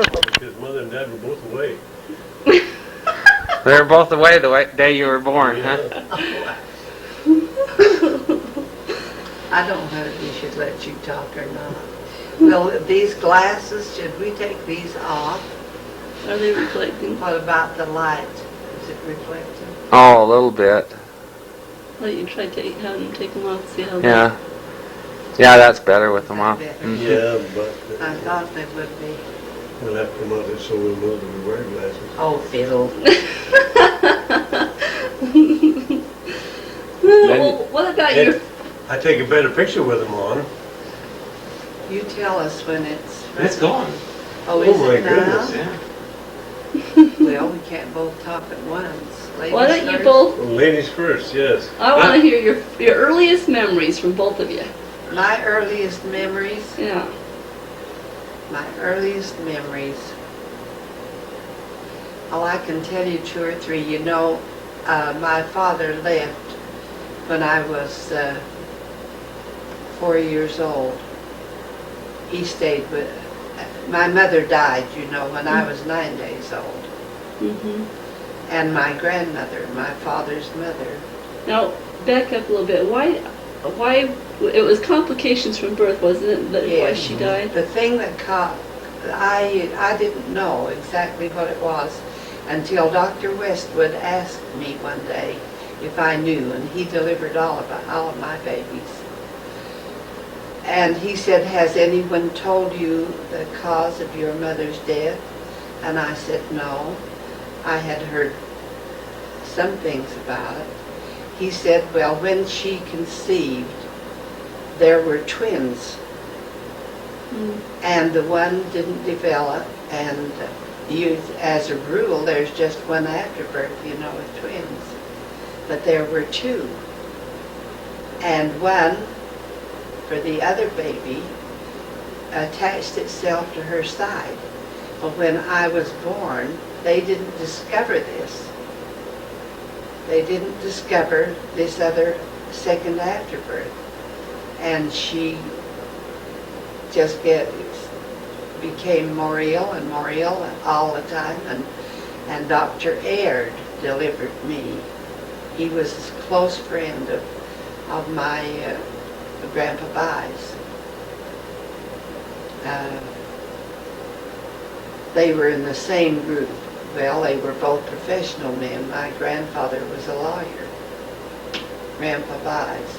Because Mother and Dad were both away. They were both away the day you were born, Yeah. huh? I don't know if you should let you talk or not. Well, these glasses, should we take these off? Are they reflecting? What about the light? Is it reflecting? Oh, a little bit. Why don't you try having them take them off, see how Yeah. Yeah, that's better with them off. Better. Mhm. Yeah, but I thought they would be. we'll have to come out there so we'll know that we wear glasses. Oh, fiddle. Well, what about your... I take a better picture with them on. You tell us when it's... It's gone. Oh, is Oh, my it now? goodness. Yeah. Well, we can't both talk at once. Ladies Why don't you first? both... Well, ladies first, yes. I want to hear your earliest memories from both of you. My earliest memories? Yeah. My earliest memories. Oh, I can tell you 2 or 3. You know, my father left when I was 4 years old. He stayed with... My mother died, you know, when I was 9 days old. Mm-hmm. And my grandmother, my father's mother. Now, back up a little bit. Why, it was complications from birth, wasn't it, why Yes. she died? The thing that caught, I didn't know exactly what it was until Dr. Westwood asked me one day if I knew, and he delivered all of my babies. And he said, "Has anyone told you the cause of your mother's death?" And I said, "No." I had heard some things about it. He said, "Well, when she conceived, there were twins. And the one didn't develop, and as a rule, there's just one afterbirth, you know, with twins. But there were 2. And one, for the other baby, attached itself to her side. But when I was born, they didn't discover this. They didn't discover this other second afterbirth. And she just became more ill and more ill all the time. And Dr. Aird delivered me. He was a close friend of my Grandpa Buys. They were in the same group. Well, they were both professional men. My grandfather was a lawyer, Grandpa Buys.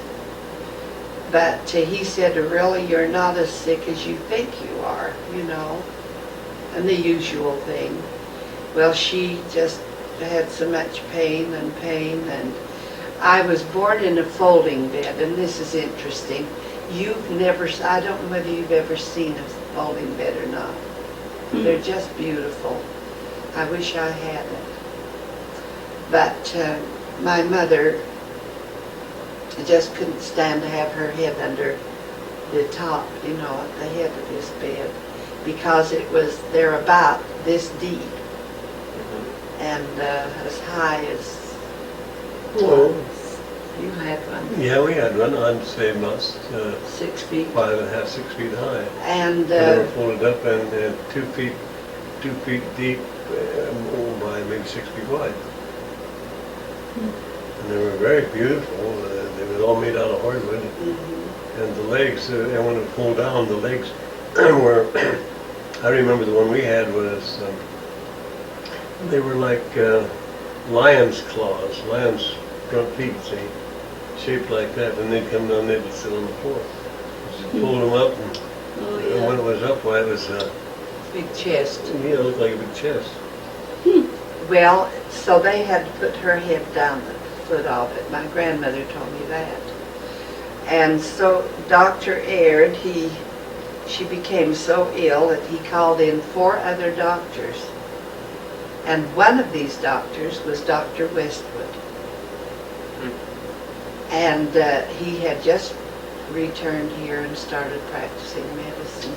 But he said, "Really, you're not as sick as you think you are, you know," and the usual thing. Well, she just had so much pain, and I was born in a folding bed, and this is interesting. I don't know whether you've ever seen a folding bed or not. They're just beautiful. I wish I had it. But my mother just couldn't stand to have her head under the top, you know, at the head of this bed, because they're about this deep and as high as... Oh, You had one. yeah, we had one. I'd say about 6 feet. 5.5, 6 feet high. And They were folded up and 2 feet deep, by maybe 6 feet wide. And they were very beautiful. They were all made out of hardwood. And the legs, and when it pulled down, the legs were, I remember the one we had was, they were like lion's claws, lion's front feet, see, shaped like that. And they'd come down, they'd sit on the floor. Just pulled them up, and when it was up, why it was, big chest. yeah, it looked like a big chest. Well, so they had to put her head down the foot of it. My grandmother told me that. And so Dr. Aird, she became so ill that he called in 4 other doctors. And one of these doctors was Dr. Westwood. And he had just returned here and started practicing medicine.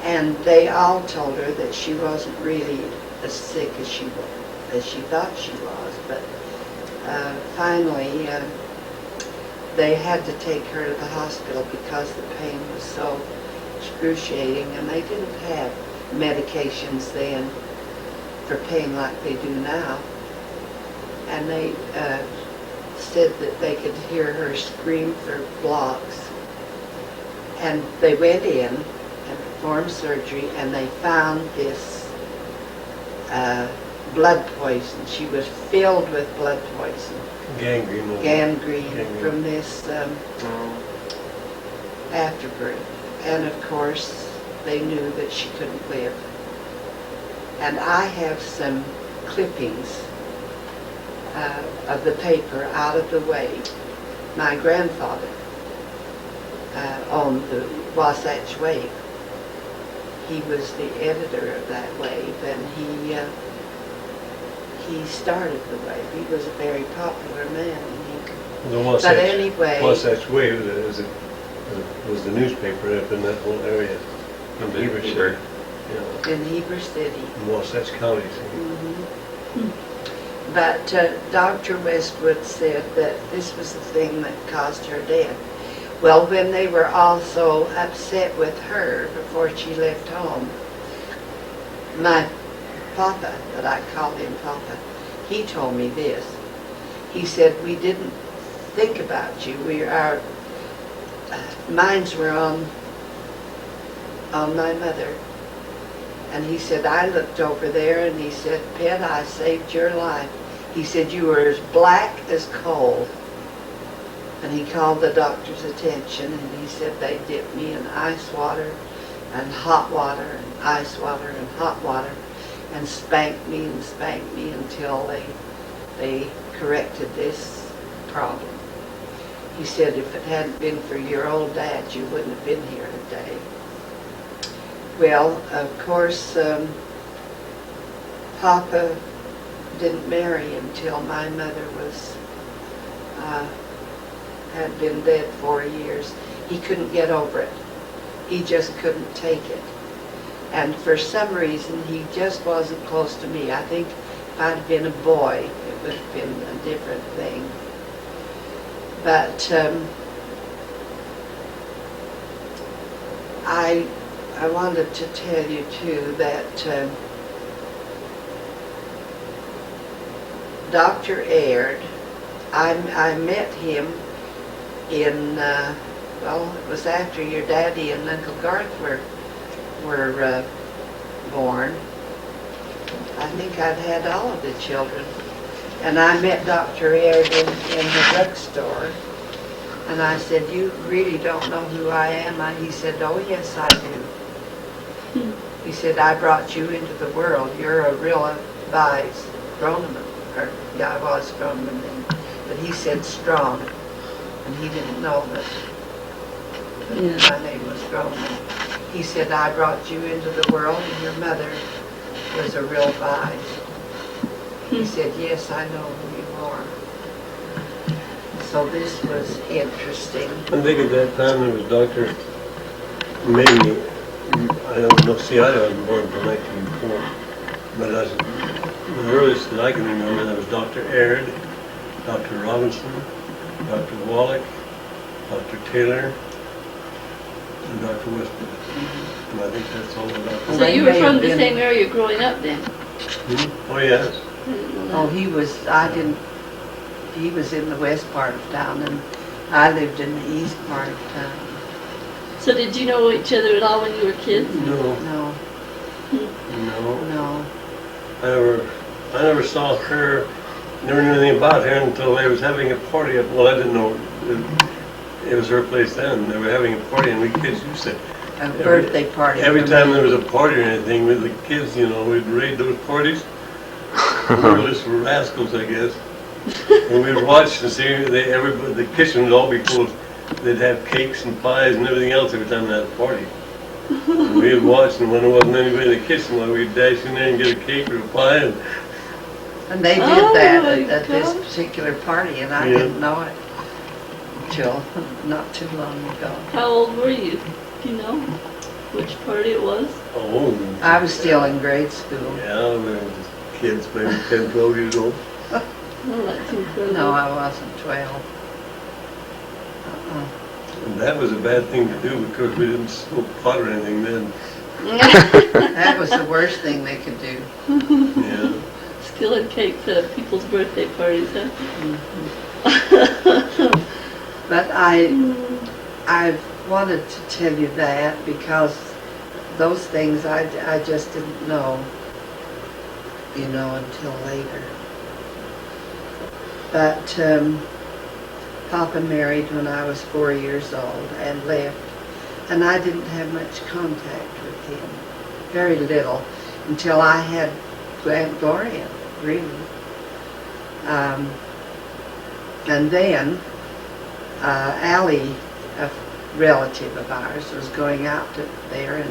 And they all told her that she wasn't really as sick as she thought she was. But finally, they had to take her to the hospital because the pain was so excruciating, and they didn't have medications then for pain like they do now. And they said that they could hear her scream for blocks. And they went in and performed surgery, and they found this blood poison. She was filled with blood poison. Gangrene. Gangrene from this afterbirth. And of course, they knew that she couldn't live. And I have some clippings of the paper out of the way. My grandfather owned the Wasatch Wave. He was the editor of that wave, and he started the wave. He was a very popular man. The Wasatch, but anyway, Wasatch Wave was the newspaper up in that whole area. In Heber City. Yeah. in Heber City. In Wasatch County. But Dr. Westwood said that this was the thing that caused her death. Well, when they were all so upset with her before she left home, my papa, that I called him Papa, he told me this. He said, we didn't think about you. Our minds were on my mother. And he said, I looked over there and he said, Pet, I saved your life. He said, you were as black as coal. And he called the doctor's attention and he said they dipped me in ice water and hot water and ice water and hot water and spanked me until they corrected this problem. He said, if it hadn't been for your old dad, you wouldn't have been here today. Well, of course, Papa didn't marry until my mother had been dead 4 years. He couldn't get over it. He just couldn't take it. And for some reason, he just wasn't close to me. I think if I'd have been a boy, it would have been a different thing. But I wanted to tell you too that Dr. Aird, I met him in, well, it was after your daddy and Uncle Garth were born. I think I'd had all of the children. And I met Dr. Aird in the drugstore. And I said, you really don't know who I am? He said, oh yes I do. He said, I brought you into the world. You're Orrilla Groneman. Or, yeah, I was Groneman then. But he said strong. And he didn't know that my name was Groneman. He said, I brought you into the world and your mother was a real Vise. He said, yes, I know who you are. So this was interesting. I think at that time there was Dr. Maybe, I don't know, see, I wasn't born until 1904. But the earliest that I can remember, there was Dr. Aird, Dr. Robinson, Dr. Wallach, Dr. Taylor, and Dr. Westwood. And I think that's all the doctors. So you were from the same area growing up then? Oh, yes. Oh, he was in the west part of town, and I lived in the east part of town. So did you know each other at all when you were kids? No. No. No. No. I never saw her, never knew anything about her until they was having a party. Well, I didn't know it was her place then. They were having a party, and we kids used to. A birthday party. Every time there was a party or anything with the kids, you know, we'd raid those parties. We were just rascals, I guess. And we'd watch and see, the kitchen would all be full of, they'd have cakes and pies and everything else every time they had a party. And we'd watch, and when there wasn't anybody in the kitchen, well, we'd dash in there and get a cake or a pie. And they did that at this particular party, and I didn't know it until not too long ago. How old were you? Do you know which party it was? Oh. I was still in grade school. Yeah, we were just kids, maybe 10, 12 years old. Oh, that's incredible. No, I wasn't 12. And that was a bad thing to do because we didn't smoke pot or anything then. That was the worst thing they could do. Yeah. Skillet cakes at people's birthday parties, huh? But I wanted to tell you that because those things I just didn't know, until later. But Papa married when I was 4 years old and left, and I didn't have much contact with him, very little, until I had Aunt Gloria, really. And then Allie, a relative of ours, was going out there,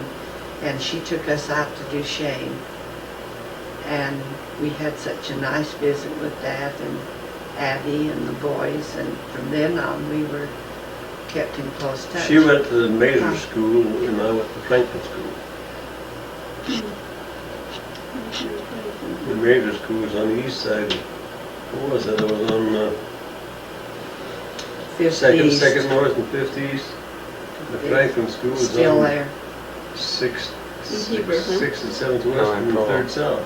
and she took us out to Duchesne. And we had such a nice visit with Dad and Abby and the boys, and from then on we were kept in close touch. She went to the Major School, and I went to Franklin School. The Major School was on the east side. What was that? It was on Fifth second East, north and 5th east. The Franklin School was still on there. 6th Heber, huh? and 7th west No, and Provo. 3rd south.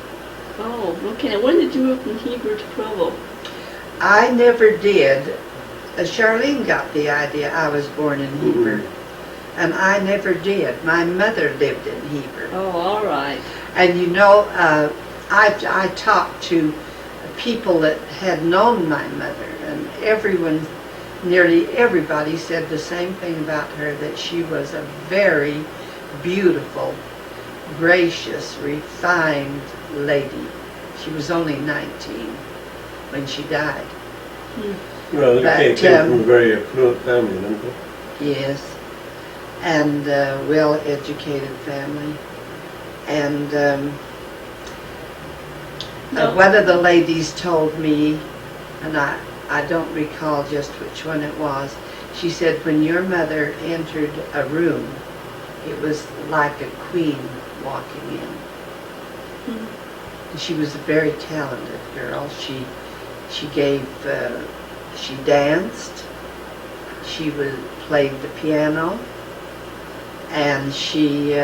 Oh, okay. Now, when did you move from Heber to Provo? I never did. Charlene got the idea I was born in Heber, and I never did. My mother lived in Heber. Oh, all right. And I talked to people that had known my mother, and nearly everybody said the same thing about her, that she was a very beautiful, gracious, refined lady. She was only 19 when she died. Well, they But, came from a very affluent family, didn't they? Yes, and well-educated family. And one of the ladies told me, and I don't recall just which one it was, she said when your mother entered a room, it was like a queen walking in. She was a very talented girl. She danced, she played the piano, and she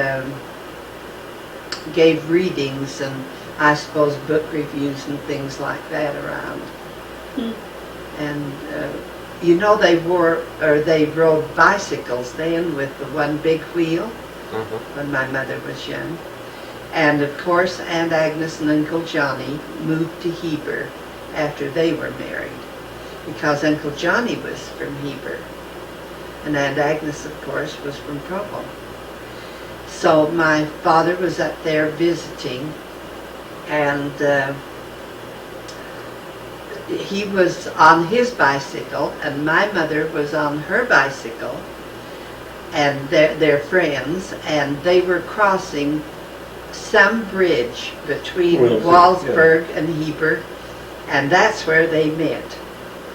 gave readings and I suppose book reviews and things like that around. And they rode bicycles then with the one big wheel when my mother was young. And of course Aunt Agnes and Uncle Johnny moved to Heber after they were married, because Uncle Johnny was from Heber and Aunt Agnes, of course, was from Provo. So my father was up there visiting, and he was on his bicycle and my mother was on her bicycle, and they're friends, and they were crossing some bridge between Walsburg and Heber, and that's where they met,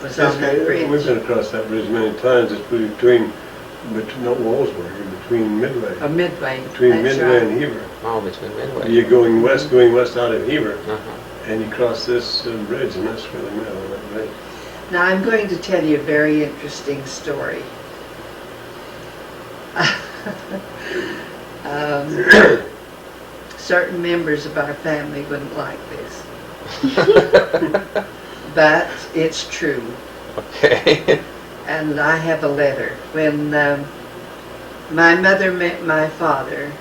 was on that bridge. We've been across that bridge many times. It's between not Walsburg, between Midway. Midway. Between that's Midway right. and Heber. Oh, between Midway. You're going west out of Heber, Uh-huh. and you cross this bridge, and that's where they met on that bridge. Now I'm going to tell you a very interesting story. Certain members of our family wouldn't like this, but it's true. Okay. And I have a letter. When my mother met my father,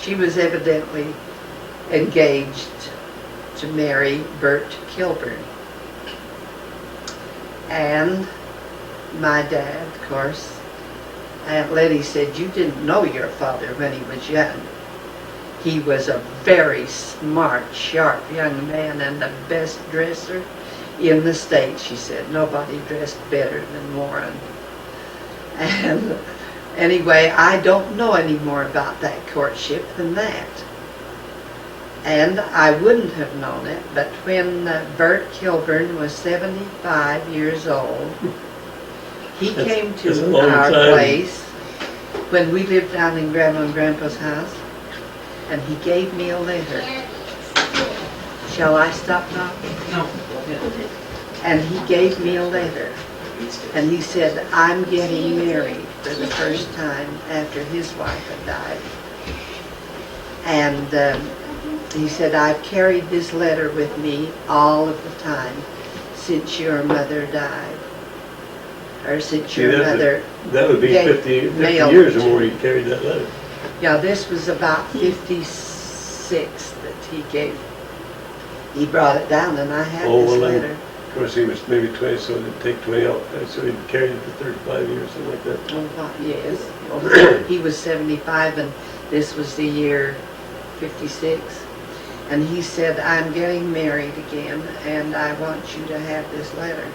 she was evidently engaged to marry Bert Kilburn. And my dad, of course, Aunt Letty said, you didn't know your father when he was young. He was a very smart, sharp young man and the best dresser in the state, she said. Nobody dressed better than Warren. And anyway, I don't know any more about that courtship than that. And I wouldn't have known it, but when Bert Kilburn was 75 years old, he came that's a to long our time. place when we lived down in Grandma and Grandpa's house, and he gave me a letter. Shall I stop talking? No, go ahead. And he gave me a letter, and he said, I'm getting married for the first time after his wife had died. And he said, I've carried this letter with me all of the time since your mother died. Or since See, your mother... That would be gave 50 mail years or to more me. you carried that letter. Yeah, this was about 56 that he gave. He brought it down and I had Oh, this well, then, letter. of course, he was maybe 20, so it'd take 20 out. So he carried it for 35 years, something like that. Oh, yes. He was 75 and this was the year 56. And he said, I'm getting married again and I want you to have this letter.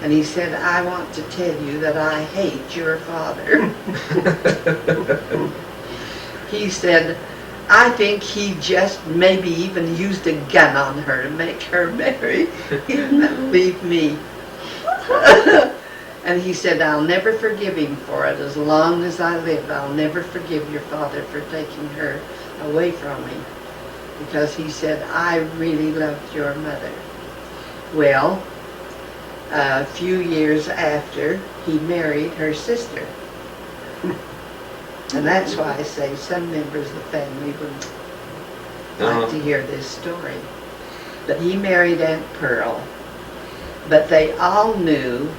And he said, I want to tell you that I hate your father. He said, I think he just maybe even used a gun on her to make her marry him and leave me. And he said, I'll never forgive him for it. As long as I live, I'll never forgive your father for taking her away from me. Because he said, I really loved your mother. Well, a few years after, he married her sister. And that's why I say some members of the family would like to hear this story. But he married Aunt Pearl. But they all knew,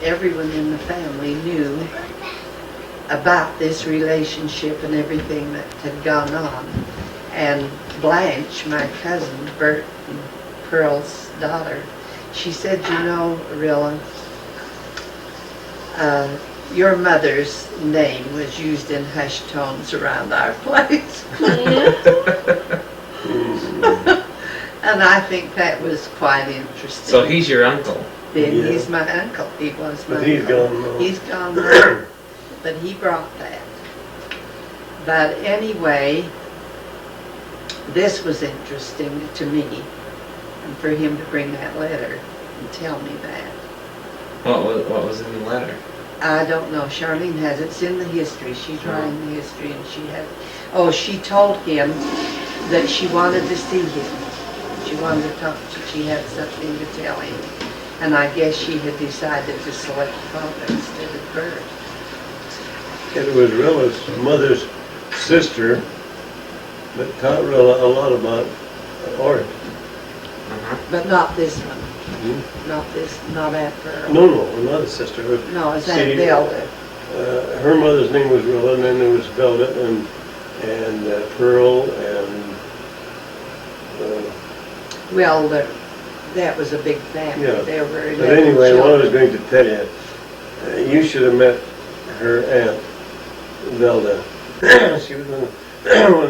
everyone in the family knew about this relationship and everything that had gone on. And Blanche, my cousin, Bert and Pearl's daughter, she said, you know, Orrilla, your mother's name was used in hushed tones around our place. And I think that was quite interesting. So he's your uncle. Then Yeah. he's my uncle. He was my But he's uncle. gone now. He's gone now. But he brought that. But anyway, this was interesting to me. And for him to bring that letter and tell me that. What was in the letter? I don't know. Charlene has it. It's in the history. She's writing the history and she had... Oh, she told him that she wanted to see him. She wanted to talk to... She had something to tell him. And I guess she had decided to select Father instead of Bert. And it was Rilla's mother's sister that taught Rilla a lot about art. But not this one. Hmm? Not this, not Aunt Pearl. No, not a sister. But No, it's see, Aunt Velda. her mother's name was Rilla, and then there was Velda and Pearl and Well, that was a big family. Yeah. There were 11 but anyway, what I was children. going to tell you, you should have met her aunt, Velda. She was one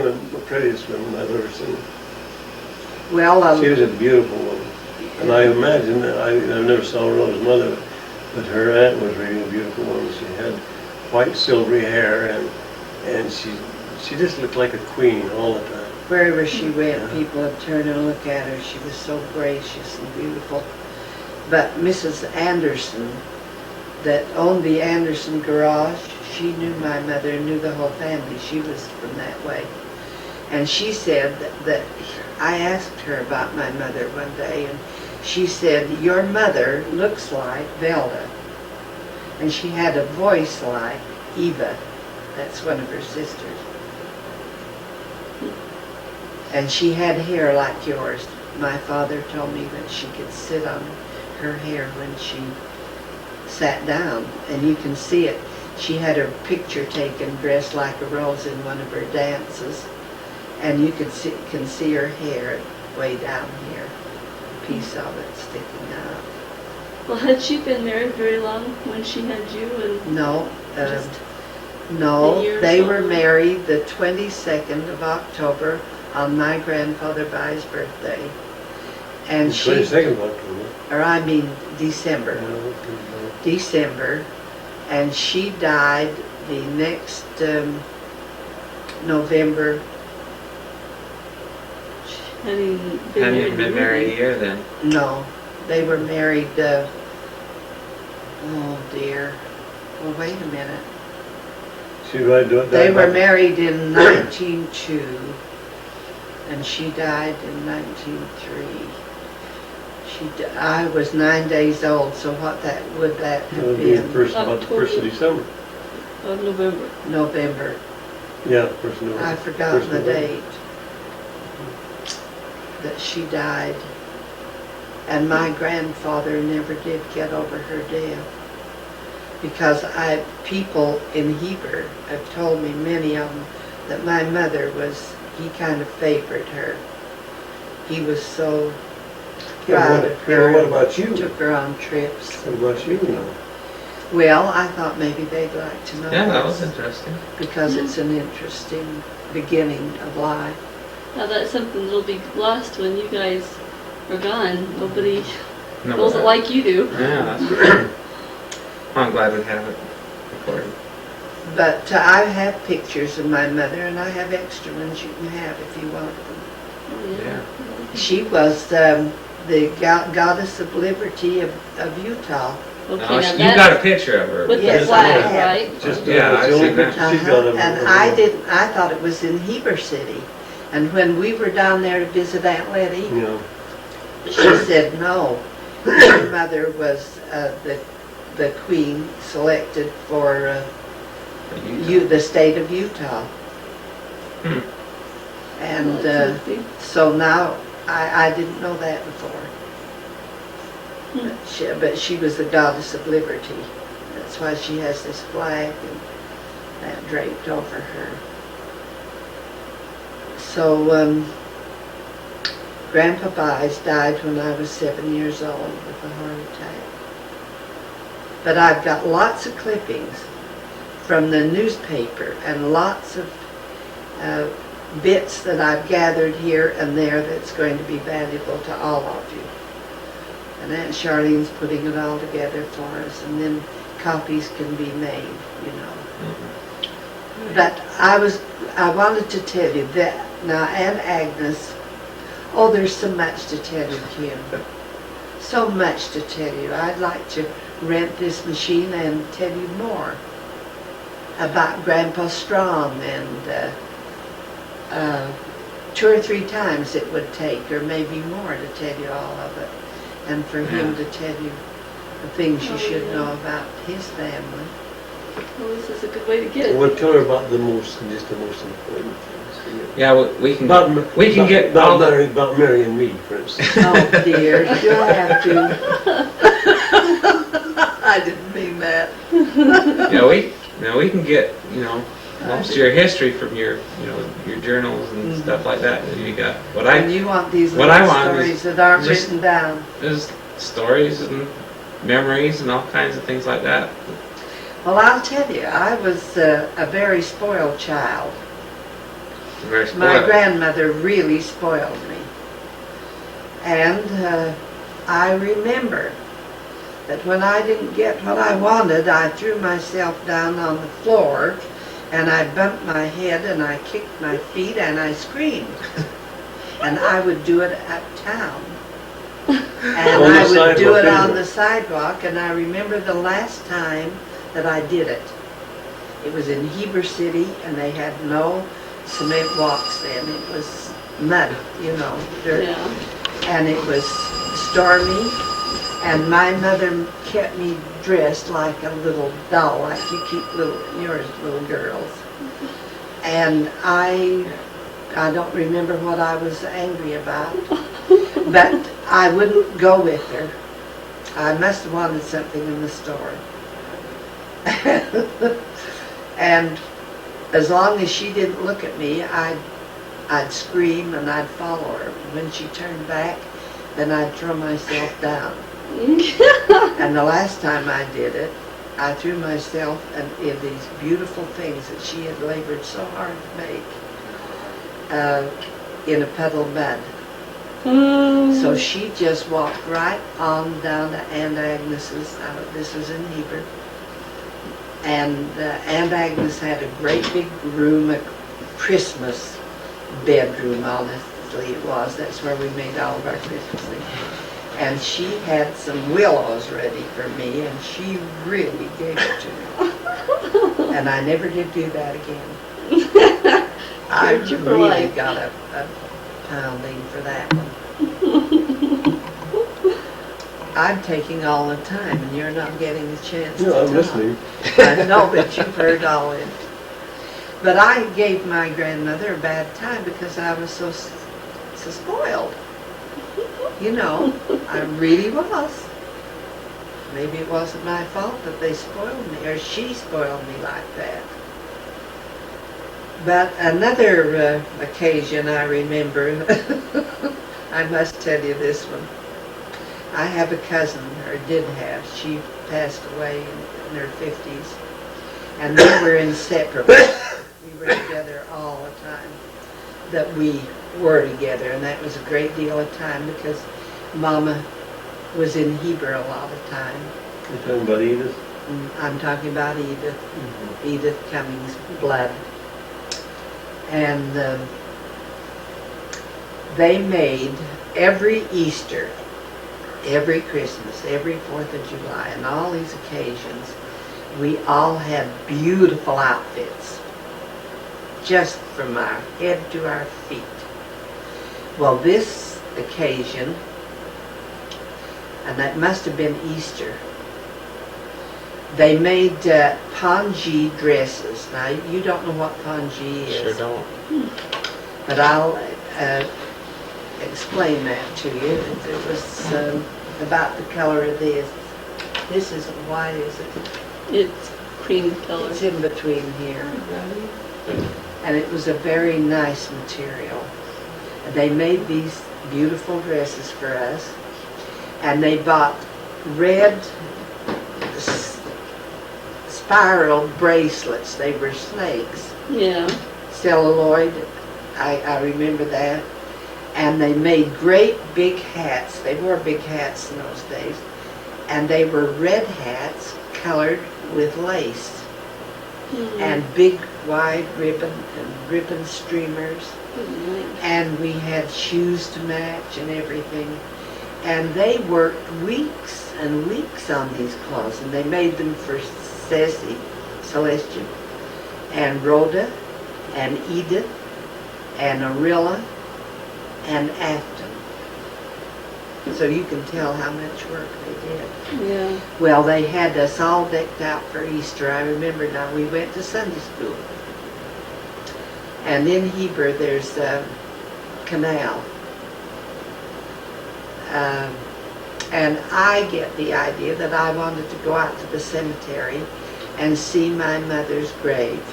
of the prettiest women I've ever seen. Well, She was a beautiful woman. And I imagine that I never saw Rilla's mother, but her aunt was really a beautiful woman. She had white silvery hair and she just looked like a queen all the time. wherever she went, Yeah. people would turn and look at her. She was so gracious and beautiful. But Mrs. Anderson, that owned the Anderson garage, she knew my mother, knew the whole family. She was from that way. And she said that I asked her about my mother one day, and she said, your mother looks like Velda. And she had a voice like Eva. That's one of her sisters. And she had hair like yours. My father told me that she could sit on her hair when she sat down, and you can see it. She had her picture taken dressed like a rose in one of her dances, and you can see her hair way down here, a piece of it sticking out. Well, had she been married very long when she had you? And No, Just no, a year or they so? were married the 22nd of October on my grandfather Bai's birthday. And The she, 22nd of October. or I mean December. December, and she died the next November. hadn't Hadn't even been married a year then. No, they were married, oh dear, well wait a minute. She died They were married in 1902, and she died in 1903. I was 9 days old, so what would that That have would be been? about the 1st of December. Of November. November. Yeah, first knew. I've forgotten First the knew. date that she died. And my grandfather never did get over her death. Because people in Heber have told me, many of them, that my mother he kind of favored her. He was so proud of her. What about you? Took her on trips. What about you now? Well, I thought maybe they'd like to know Yeah, that was this, interesting. because it's an interesting beginning of life. Now that's something that'll be lost when you guys are gone. Nobody No, knows it like you do. Yeah, that's great. I'm glad we have it recorded. But I have pictures of my mother, and I have extra ones you can have if you want them. Oh, Yeah. She was the goddess of liberty of Utah. Okay, Oh, now you that- got a picture of her. with Yes, the flag, I have. right? Just Yeah, that's I've the only seen that. picture she's got of her. And I thought it was in Heber City. And when we were down there to visit Aunt Letty, Yeah. she said no. Her mother was the queen selected for the state of Utah. Hmm. And That's interesting. so now, I didn't know that before. But she was the goddess of liberty. That's why she has this flag and that draped over her. So, Grandpa Bies died when I was 7 years old with a heart attack. But I've got lots of clippings from the newspaper and lots of bits that I've gathered here and there that's going to be valuable to all of you. And Aunt Charlene's putting it all together for us, and then copies can be made, you know. But I wanted to tell you that now Aunt Agnes, oh, there's so much to tell you, Kim. So much to tell you. I'd like to rent this machine and tell you more about Grandpa Strong, and 2 or 3 times it would take, or maybe more, to tell you all of it, and for him to tell you the things you should know about his family. Well, this is a good way to get it. Well, tell her about the most important things. Yeah, we can About get all the. about Mary and me, for instance. Oh dear, you'll have to. I didn't mean that. Yeah, we can get most of your history from your your journals and stuff like that. You got And you want these what little I want stories is that aren't just- written down. there's stories and memories and all kinds of things like that. Well, I'll tell you, I was a very spoiled child. Very My spoiled. grandmother really spoiled me. And I remember that when I didn't get what I wanted, I threw myself down on the floor, and I bumped my head, and I kicked my feet, and I screamed. And I would do it uptown. And On the I would do sidewalk, it on anyway. the sidewalk, and I remember the last time that I did it. It was in Heber City, and they had no cement walks then. It was mud, dirt. Yeah. And it was stormy, and my mother kept me dressed like a little doll, like you keep yours little girls. And I don't remember what I was angry about, but I wouldn't go with her. I must have wanted something in the store. And as long as she didn't look at me, I'd scream and I'd follow her. When she turned back, then I'd throw myself down. And the last time I did it, I threw myself in these beautiful things that she had labored so hard to make in a puddle of mud. So she just walked right on down to Aunt Agnes's. This was in Heber. And Aunt Agnes had a great big room, a Christmas bedroom, honestly it was. That's where we made all of our Christmas things. And she had some willows ready for me, and she really gave it to me. And I never did do that again. I Cured you for really life. got a pounding for that one. I'm taking all the time, and you're not getting a chance to No, I'm talk. listening. I know, but you've heard all it. But I gave my grandmother a bad time because I was so spoiled. You know, I really was. Maybe it wasn't my fault that they spoiled me, or she spoiled me like that. But another occasion I remember, I must tell you this one. I have a cousin, or did have. She passed away in her 50s. And we were inseparable. We were together all the time that we were together. And that was a great deal of time because Mama was in Heber a lot of time. You're talking about Edith? I'm talking about Edith. Edith Cummings Blood. And they made every Easter, every Christmas, every 4th of July, and all these occasions, we all had beautiful outfits, just from our head to our feet. Well, this occasion, and that must have been Easter, they made pongee dresses. Now, you don't know what pongee is. Sure don't. But I'll explain that to you. It was about the color of this. This isn't white, is it? It's cream color. It's in between here. And it was a very nice material. They made these beautiful dresses for us. And they bought red spiral bracelets. They were snakes. Yeah. Celluloid, I remember that. And they made great big hats. They wore big hats in those days. And they were red hats colored with lace. And big wide ribbon and ribbon streamers. And we had shoes to match and everything. And they worked weeks and weeks on these clothes. And they made them for Celestia and Rhoda and Edith and Orrilla and Afton. So you can tell how much work they did. Yeah. Well, they had us all decked out for Easter. I remember now, we went to Sunday school. And in Heber there's a canal. And I get the idea that I wanted to go out to the cemetery and see my mother's grave.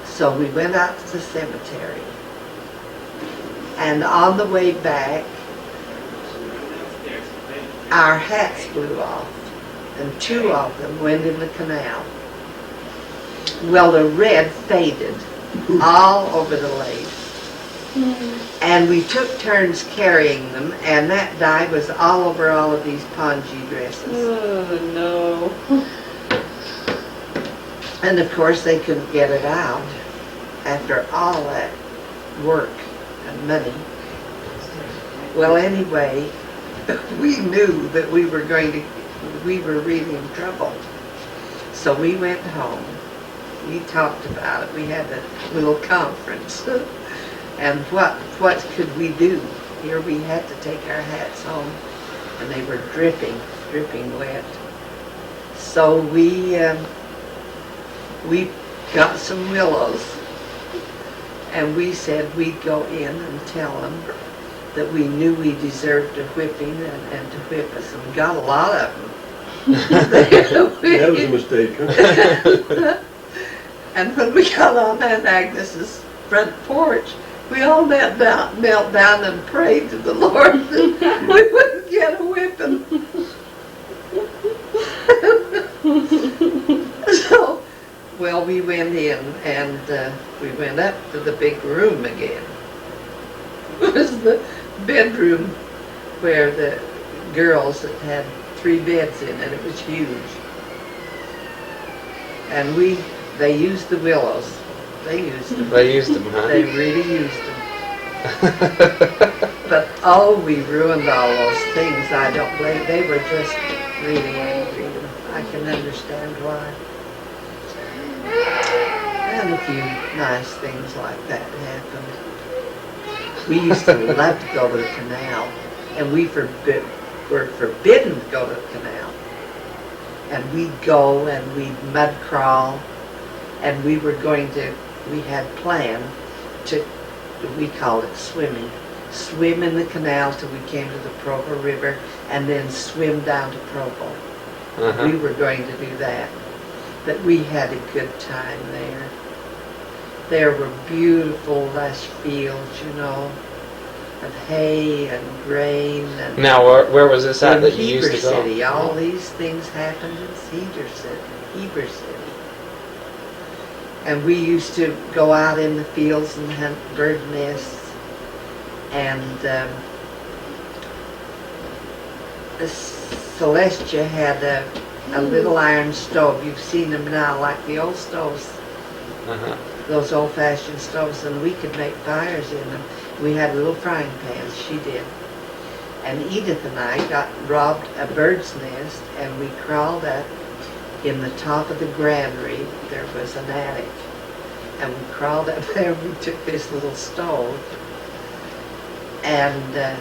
So we went out to the cemetery. And on the way back, our hats blew off, and 2 of them went in the canal. Well, the red faded all over the lace. And we took turns carrying them, and that dye was all over all of these pongee dresses. Oh, no. And of course they couldn't get it out after all that work and money. Well, anyway, we knew that we were really in trouble. So we went home. We talked about it. We had a little conference. And what could we do? Here we had to take our hats home, and they were dripping wet. So we got some willows, and we said we'd go in and tell them that we knew we deserved a whipping and to whip us, and we got a lot of them. That was a mistake, huh? And when we got on Aunt Agnes's front porch, we all knelt down and prayed to the Lord that we wouldn't get a whipping. So, well, we went in and we went up to the big room again. It was the bedroom where the girls had 3 beds in it. It was huge. And they used the willows. They used them. They used them, huh? They really used them. But oh, we ruined all those things. I don't blame. They were just really angry. I can understand why. And a few nice things like that happened. We used to love to go to the canal, and we were forbidden to go to the canal. And we'd go and we'd mud crawl, and we had planned to, we called it swimming, swim in the canal till we came to the Provo River, and then swim down to Provo. Uh-huh. We were going to do that, but we had a good time there. There were beautiful lush fields, you know, of hay and grain. And Now, where was this at in that you used Heber to go? City, all these things happened in Heber City. And we used to go out in the fields and hunt bird nests. And Celestia had a little iron stove. You've seen them now, like the old stoves, Uh-huh. those old-fashioned stoves, and we could make fires in them. We had little frying pans, she did. And Edith and I robbed a bird's nest, and we crawled up in the top of the granary. There was an attic, and we crawled up there. We took this little stove, and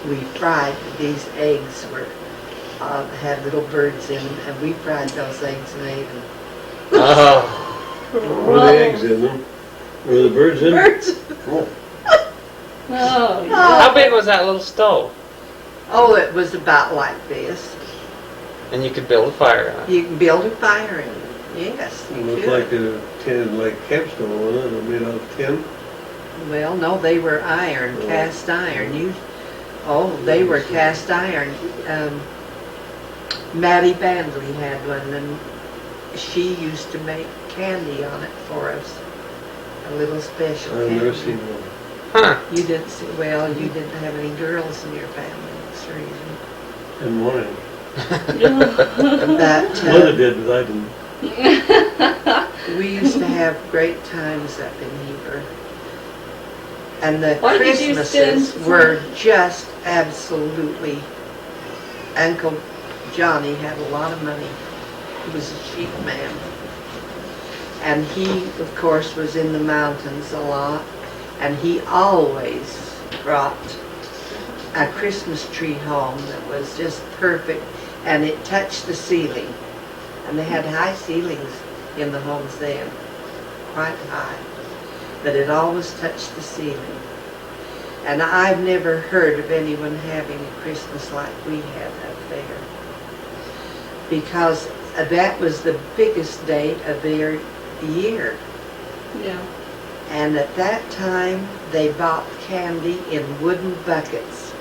we fried these eggs. Had little birds in them, and we fried those eggs and ate them. Oh. Were the eggs in them? Were the birds in them? Birds. Oh. Oh, yeah. How big was that little stove? Oh, it was about like this. And you could build a fire on it. You can build a fire in it. Yes, It you looked could. like a tin, like capstone, wasn't it? Made out of tin. Well, no, they were iron, cast iron. They were cast iron. Maddie Bandley had one, and she used to make candy on it for us. A little special I've candy. never seen one. Huh. You didn't see, well, you didn't have any girls in your family, that's the reason. And one. But Mother did, but I didn't. we used to have great times up in Heber. And the Why did you Christmases spend- were just absolutely, Uncle Johnny had a lot of money. He was a sheep man. And he, of course, was in the mountains a lot. And he always brought a Christmas tree home that was just perfect. And it touched the ceiling. And they had high ceilings in the homes then, quite high. But it always touched the ceiling. And I've never heard of anyone having a Christmas like we had up there. Because that was the biggest day of their year. Yeah. And at that time, they bought candy in wooden buckets.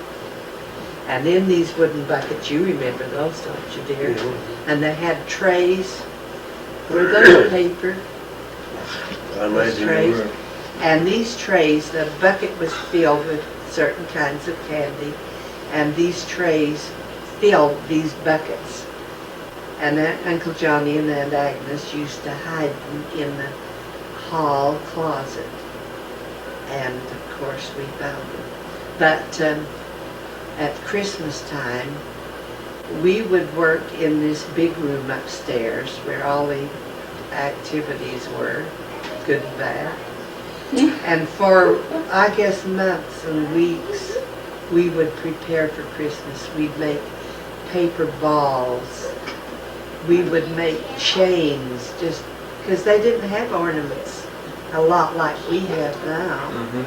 And in these wooden buckets, you remember those, don't you, dear? Mhm. And they had trays. Were those paper? I imagine they were. And these trays, the bucket was filled with certain kinds of candy, and these trays filled these buckets. And Uncle Johnny and Aunt Agnes used to hide them in the hall closet. And of course we found them. But at Christmas time, we would work in this big room upstairs where all the activities were, good and bad. And for, I guess, months and weeks, we would prepare for Christmas. We'd make paper balls. We would make chains, just because they didn't have ornaments a lot like we have now. Mm-hmm.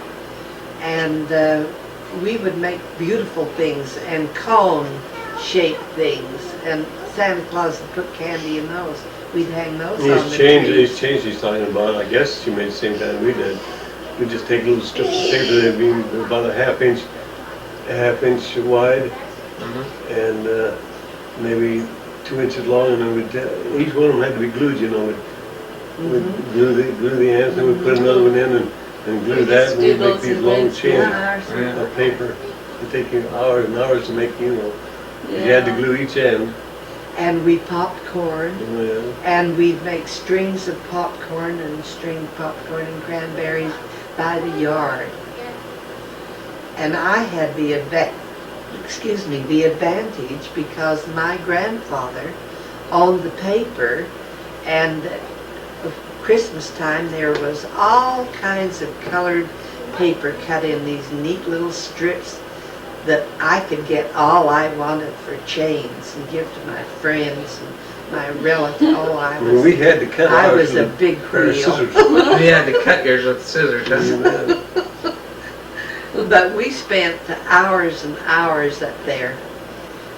And we would make beautiful things and cone-shaped things. And Santa Claus would put candy in those. We'd hang those on the These trees. chains he's talking about, I guess she made the same time we did. We'd just take little strips of paper that'd be about a half inch wide, Mm-hmm. and maybe 2 inches long, and then each one of them had to be glued, you know. We'd glue the ends, and we'd put another one in and glue that, and we'd make these long chains of paper. It'd take you hours and hours to make, you know. You had to glue each end. And we popped corn. Yeah. And we'd make strings of popcorn and string popcorn and cranberries by the yard. And I had the advantage because my grandfather owned the paper, and at Christmas time there was all kinds of colored paper cut in these neat little strips that I could get all I wanted for chains and give to my friends and my relative, We had to cut I ours was a with big pair of wheel. scissors. You had to cut yours with scissors, huh? But we spent hours and hours up there.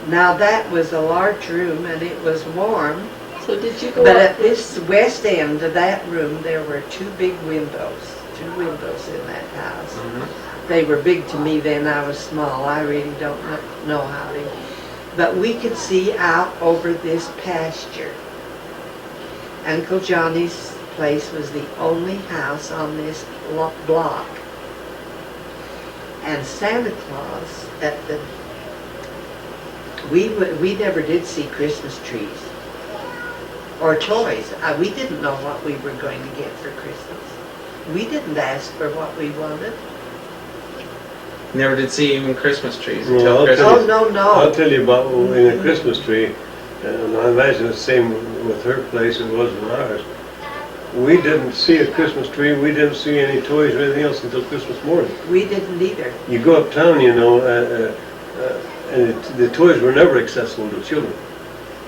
Now that was a large room and it was warm, So did you go but up? at this west end of that room, there were two big windows, two windows in that house. They were big to me then, I was small, I really don't know how to. But we could see out over this pasture. Uncle Johnny's place was the only house on this block. And Santa Claus we never did see Christmas trees or toys. We didn't know what we were going to get for Christmas. We didn't ask for what we wanted. Never did see even Christmas trees Well, until I'll Christmas. tell Oh, no, I'll no. tell you about in a Christmas tree, and I imagine the same with her place as it was with ours. We didn't see a Christmas tree, we didn't see any toys or anything else until Christmas morning. We didn't either. You go uptown, you know, and the toys were never accessible to children.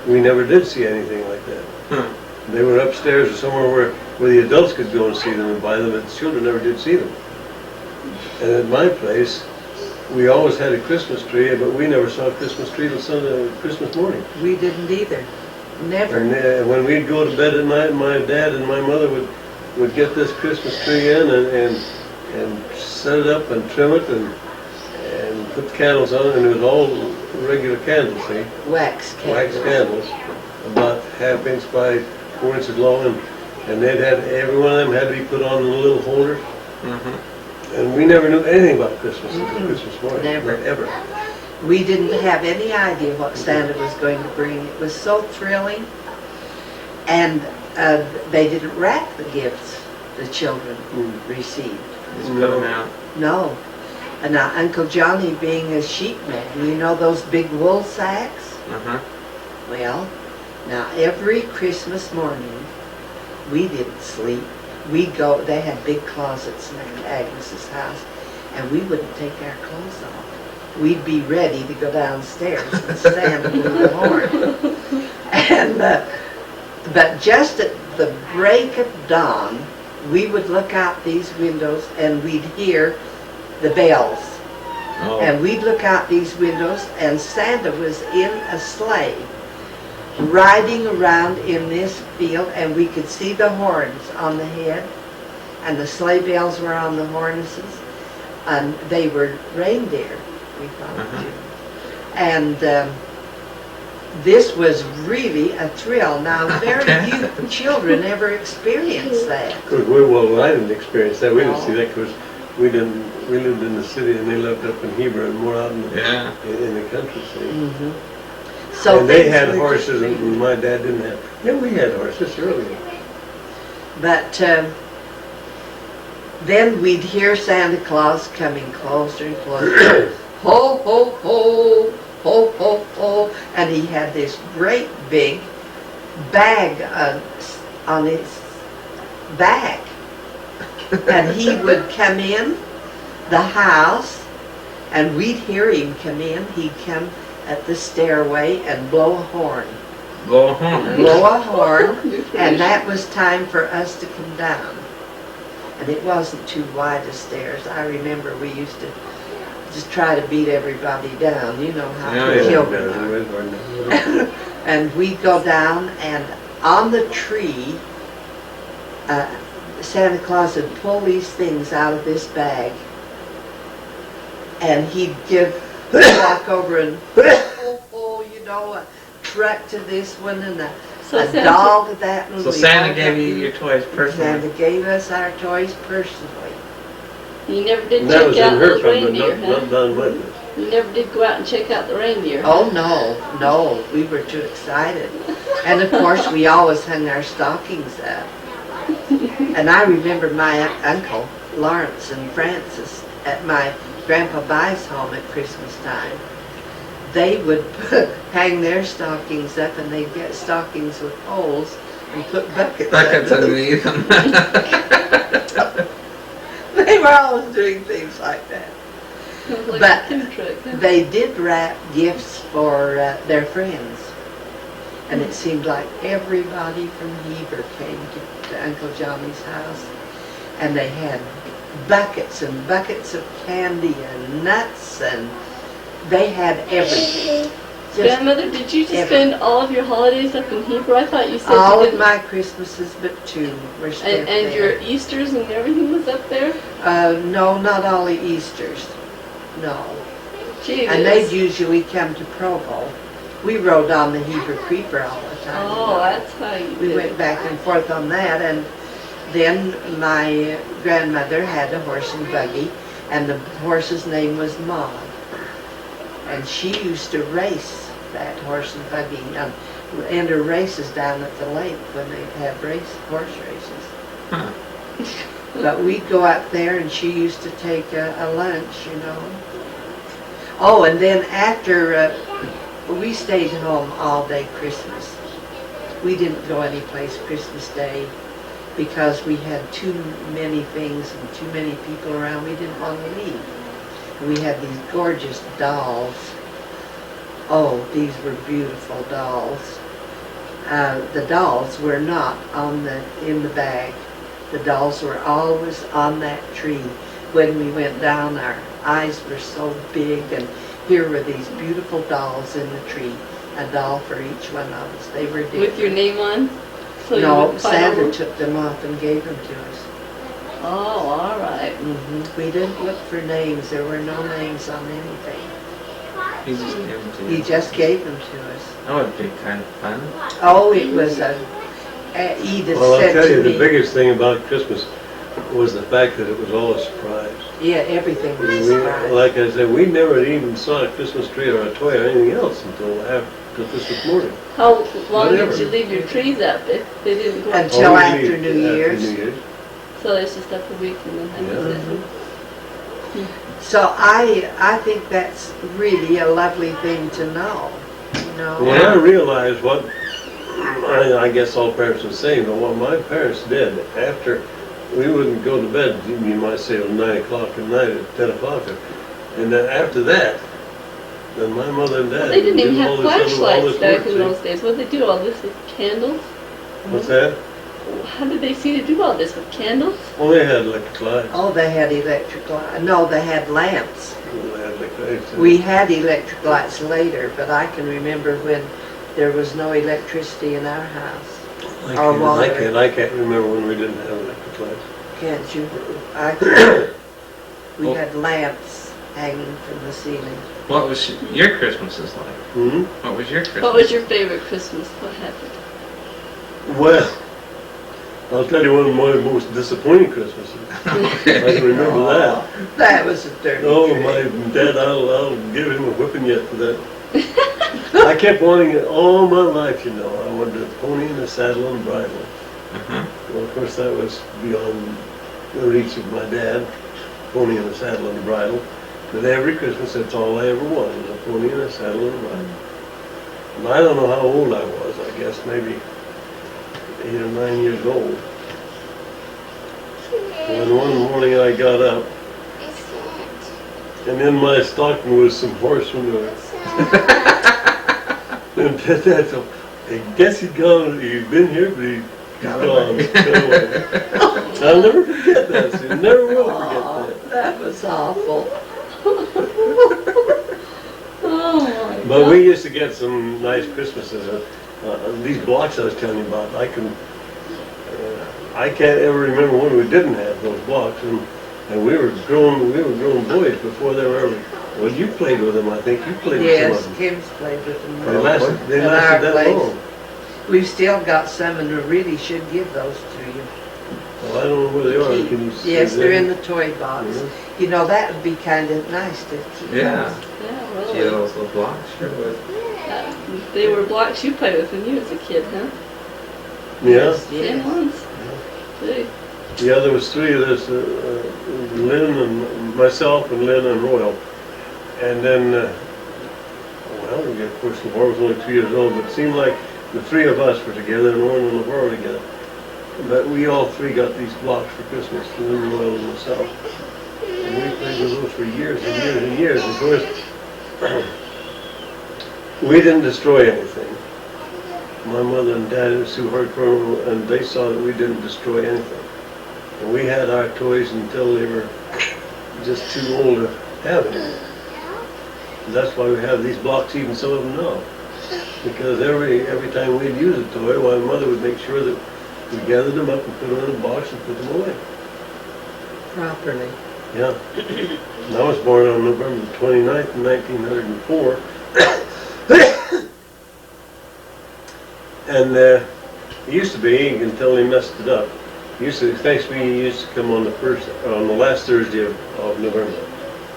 We never did see anything like that. They were upstairs or somewhere where the adults could go and see them and buy them, but the children never did see them. And at my place, we always had a Christmas tree, but we never saw a Christmas tree till Christmas morning. We didn't either. Never. And when we'd go to bed at night, my dad and my mother would get this Christmas tree in and set it up and trim it and put the candles on it, and it was all regular candles, see? Wax Wax candles. candles, about 1/2 inch by 4 inches long, and every one of them had to be put on in a little holder. And we never knew anything about Christmas until Christmas morning. Never. Not ever. We didn't have any idea what Santa was going to bring. It was so thrilling. And they didn't wrap the gifts the children received. Just put them out. No. And now Uncle Johnny being a sheep man, you know those big wool sacks? Well, now every Christmas morning, we didn't sleep. We'd go, they had big closets in Agnes's house, and we wouldn't take our clothes off. We'd be ready to go downstairs and stand and blew the horn. And, but just at the break of dawn, we would look out these windows and we'd hear the bells. Oh. And we'd look out these windows and Santa was in a sleigh riding around in this field, and we could see the horns on the head, and the sleigh bells were on the harnesses, and they were reindeer, we thought too. And this was really a thrill. Now, very few children ever experienced that. Well, I didn't experience that. We didn't see that because we lived in the city, and they lived up in Hebron, more out in the country. See? So and they things had were horses, just and my dad didn't have. Yeah, we had horses earlier. But then we'd hear Santa Claus coming closer and closer. Ho, ho, ho, ho, ho, ho. And he had this great big bag on his back. And he would come in the house, and we'd hear him come in. He'd come at the stairway and blow a horn. Blow a horn. Blow a horn, and that was time for us to come down. And it wasn't too wide of stairs. I remember we used to just try to beat everybody down. You know how children are. And we'd go down, and on the tree, Santa Claus would pull these things out of this bag, and he'd walk over and you know, a truck to this one and a doll to that one. So Santa gave you your toys personally. Santa gave us our toys personally. You never did That was check in out her those fun, but reindeer, not huh? done with us. You never did go out and check out the reindeer. Oh no, we were too excited. And of course we always hung our stockings up. And I remember my uncle, Lawrence and Francis, at my Grandpa Bai's home at Christmas time, they would hang their stockings up, and they'd get stockings with holes and put buckets underneath them. They were always doing things like that. Like But a food truck, huh? they did wrap gifts for their friends. And it seemed like everybody from Heber came to Uncle Johnny's house. And they had buckets and buckets of candy and nuts, and they had everything. Just Grandmother, did you just spend all of your holidays up in Heber? I thought you said all you of didn't. my Christmases but 2 were spent And there. your Easters and everything was up there? No, not all the Easters. No. Gee, And this- they'd usually come to Provo. We rode on the Heber Creeper all the time. Oh, that's how you We did went it. back and forth on that, and then my grandmother had a horse and buggy, and the horse's name was Maud. And she used to race that horse and buggy, and enter races down at the lake when they'd have horse races. Huh. But we'd go out there, and she used to take a lunch, you know. Oh, and then after, we stayed home all day Christmas. We didn't go anyplace Christmas Day because we had too many things and too many people around. We didn't want to leave. And we had these gorgeous dolls. Oh, these were beautiful dolls. The dolls were not in the bag. The dolls were always on that tree. When we went down, our eyes were so big, and here were these beautiful dolls in the tree. A doll for each one of us. They were different. With your name on? So you No, wouldn't find Santa them? took them off and gave them to us. Oh, all right. We didn't look for names. There were no names on anything. He just gave them to He you. just gave them to us. That would be kind of fun. Oh, it was Edith Well, I'll said tell to you, me, the biggest thing about Christmas was the fact that it was all a surprise. yeah, everything was a We, surprise. like I said, we never even saw a Christmas tree or a toy or anything else until Christmas morning. How long Whatever. did you leave your trees up if they didn't go up? Until Always after leave New Year's. New Year's. So it's just up a week and then that was it. So I think that's really a lovely thing to know, you know. When I realized what, I guess all parents would say, but what my parents did after, we wouldn't go to bed, you might say at 9 o'clock at night, at 10 o'clock, and then after that, then my mother and dad. Well, they didn't even did have all this flashlights back work, in see? those days. What did they do all this with candles? What's that? How did they see to do all this with candles? Well, they had electric lights. Oh, they had electric lights. No, they had lamps. They had electric lights. We had electric lights later, but I can remember when there was no electricity in our house. I can't remember when we didn't have electric lights. Can't you? I can. We had lamps hanging from the ceiling. What was your Christmases like? Hmm? What was your Christmas? What was your favorite Christmas? What happened? Well, I'll tell you one of my most disappointing Christmases. I can remember that. That was a dirty Oh, trick. my dad, I'll give him a whipping yet for that. I kept wanting it all my life, you know. I wanted a pony and a saddle and bridle. Uh-huh. Well, of course, that was beyond the reach of my dad, pony and a saddle and a bridle. But every Christmas, that's all I ever wanted, a pony and a saddle and a bridle. And I don't know how old I was, I guess maybe 8 or 9 years old. When one morning I got up, and in my stocking was some horse manure. And Dad said, I guess he'd been here, but he's gone. I'll never forget that, see, never will Oh, forget that. that was awful. Oh my But God. we used to get some nice Christmases. These blocks I was telling you about, I can't ever remember when we didn't have those blocks, and we were grown boys before they were ever. Well, you played with them, I think. You played with Yes, some of them. Tim's played with them. They lasted At our that place. long. We've still got some, and we really should give those to you. Well, I don't know where they are. Keep. Can you see Yes, they're in them? the toy box. Mhm. You know, that would be kind of nice to keep. Yeah. Yeah, Gee, really. those little blocks sure would. They were blocks you played with when you was a kid, huh? Yeah. Same Yes. ones. Gee. Yeah, there was 3 of us, Lynn and myself and Lynn and Royal. And then, well, of course, Lavar was only 2 years old, but it seemed like the 3 of us were together and Royal and Lavar were together. But we all 3 got these blocks for Christmas, Lynn, Royal, and myself. And we played with those for years and years and years. Of course, we didn't destroy anything. my mother and dad was too hardcore, and they saw that we didn't destroy anything. And we had our toys until they were just too old to have any. That's why we have these blocks, even some of them now. Because every time we'd use a toy, my mother would make sure that we gathered them up and put them in a box and put them away. Properly. Yeah. And I was born on November 29th, 1904. And it used to be, until they messed it up, Thanksgiving used to come on the last Thursday of November,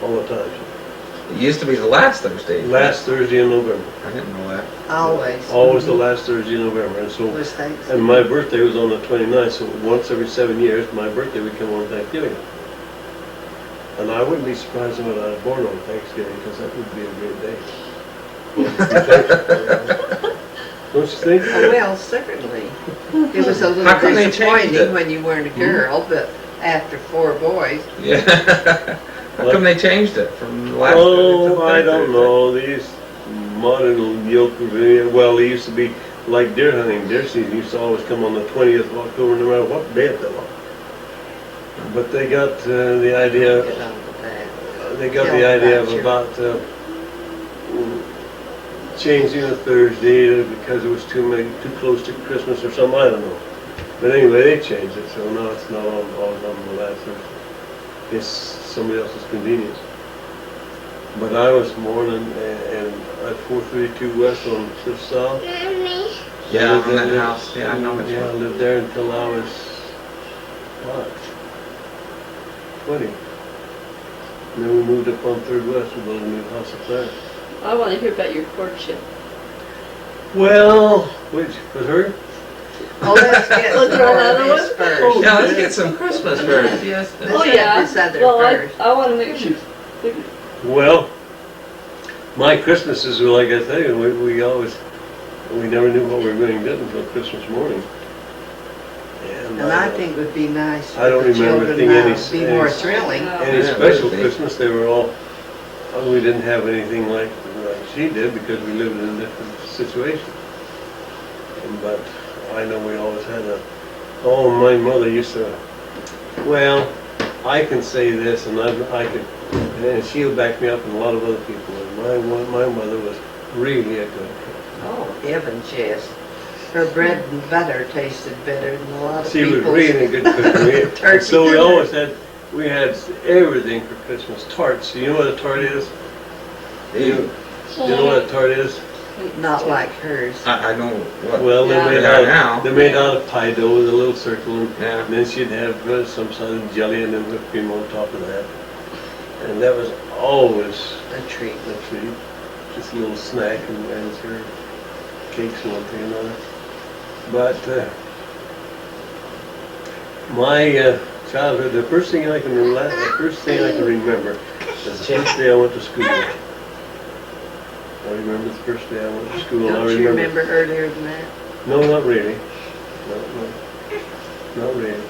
all the time. It used to be the last Thursday. Last Thursday in November. I didn't know that. Always. Always the last Thursday in November. And so, Was and Thanksgiving. my birthday was on the 29th, so once every 7 years, my birthday would come on Thanksgiving. And I wouldn't be surprised if I was born on Thanksgiving, because that would be a great day. Don't you think? Oh, well, certainly. It was a How little come they changed disappointing it? when you weren't a girl, but after 4 boys, Yeah. How come they changed it from the last Oh, Thursday to I don't Thursday? know. These modern yoke, well, they used to be like deer hunting. Deer season used to always come on the 20th of October, no matter what day it was. But they got the idea. get on with that. They got Tell the idea of about about changing a Thursday because it was too close to Christmas or something. I don't know. But anyway, they changed it, so now it's not always on the last Thursday. It's somebody else's convenience. But I was born at 432 West on Cliff South. Yeah, on that house. Yeah, I know which Yeah, I one. lived there until I was, what, 20. And then we moved up on 3rd West, we built a new house up there. I want to hear about your courtship. Well, with her? Oh, let's get Let's some roll more that of one. this first. Oh, Yeah, let's get some Christmas first. Yes. Let's Oh have yeah. this other Well, first. I want to make sure. Well, my Christmases were like I tell you, we never knew what we were going to get until Christmas morning. And I think it would be nice I for don't the remember children thinking now any- to be more any- thrilling. Any Yeah, special maybe. Christmas, they were all, we didn't have anything like she did because we lived in a different situation. But I know we always had my mother used to, well, I can say this and I could, and she'll back me up and a lot of other people. My mother was really a good cook. Oh, heavens, yes. Her bread and butter tasted better than a lot of She was people's. really a good cook. Turkey So we dinner. always we had everything for Christmas. Tarts. You know what a tart is? You know what a tart is? Not like hers. I know what. Well, Yeah. they're made out of pie dough with a little circle, and Yeah. then she'd have some sort of jelly and then whipped cream on top of that. And that was always A treat. a treat. Just a little snack and her cakes and one thing or another. But my childhood, the first thing I can remember is the first day I went to school. I remember the first day I went to school. Don't you remember earlier than that? No, not really. Not really.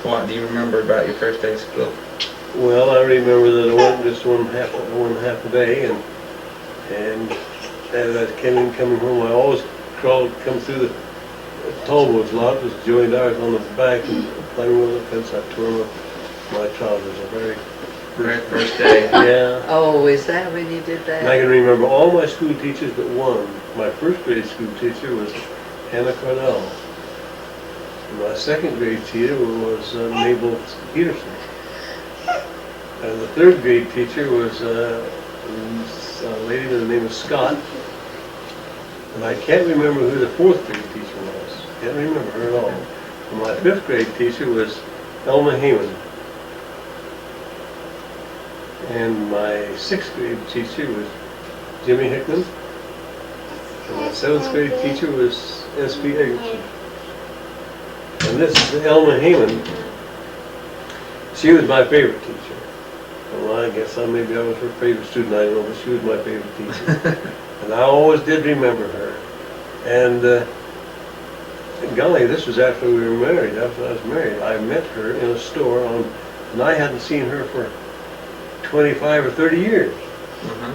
What do you remember about your first day of school? Well, I remember that I went just one half a day, and as I came coming home, I always come through the Tallboat's lot. Was Joey Dars on the back and playing with the fence. I tore up my trousers. A very Very first day. yeah. Oh, is that when you did And I that? can remember all my school teachers but one. My first grade school teacher was Hannah Cardell. And my second grade teacher was Mabel Peterson. And the third grade teacher was a lady by the name of Scott. And I can't remember who the fourth grade teacher was. Can't remember her at all. And my fifth grade teacher was Elma Heyman. And my sixth grade teacher was Jimmy Hickman. And my seventh grade teacher was S.B. Eggerson. And this is Elma Heyman. She was my favorite teacher. Well, I guess maybe I was her favorite student, I don't know, but she was my favorite teacher. And I always did remember her. And golly, this was after we were married, after I was married. I met her in a store and I hadn't seen her for 25 or 30 years. Uh-huh.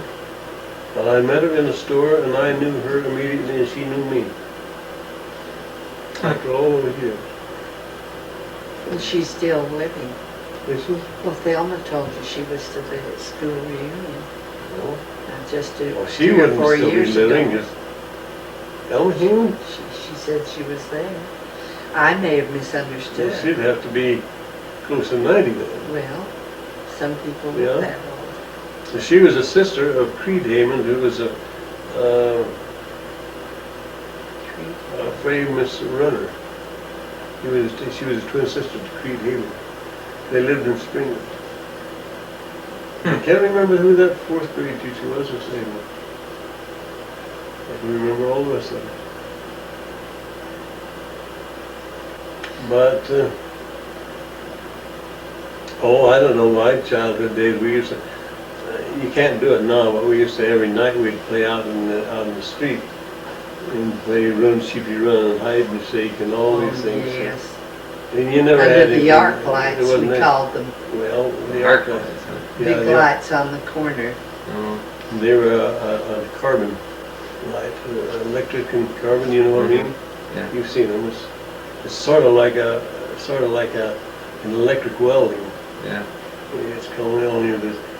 But I met her in a store and I knew her immediately and she knew me. after all those years. And she's still living. Is she? Well, Thelma told you she was to the school reunion. No. Just Well, she 2 or wouldn't 4 still be years living. ago. Just Elma Hume? She said she was there. I may have misunderstood. Well, she'd have to be close to 90 then. Well, some people Yeah. look that old. So she was a sister of Creed Heyman, who was a famous runner. She was a twin sister to Creed Heyman. They lived in Springwood. I can't remember who that 4th grade teacher was or saying. I can remember all the rest of it. But, I don't know, my childhood days, we used to, you can't do it now, but we used to every night we'd play out in the street and play run, sheepy run, and hide and seek and all these things. Yes. And you never Under had the anything- arc lights, it wasn't we that- called them. Well, the Arc arc lights. lights, huh? Yeah, Big yeah. lights on the corner. Oh, They were a carbon light, electric and carbon. You know what I mean? yeah. You've seen them. It's sort of like an electric welding. Yeah. It's coming on here.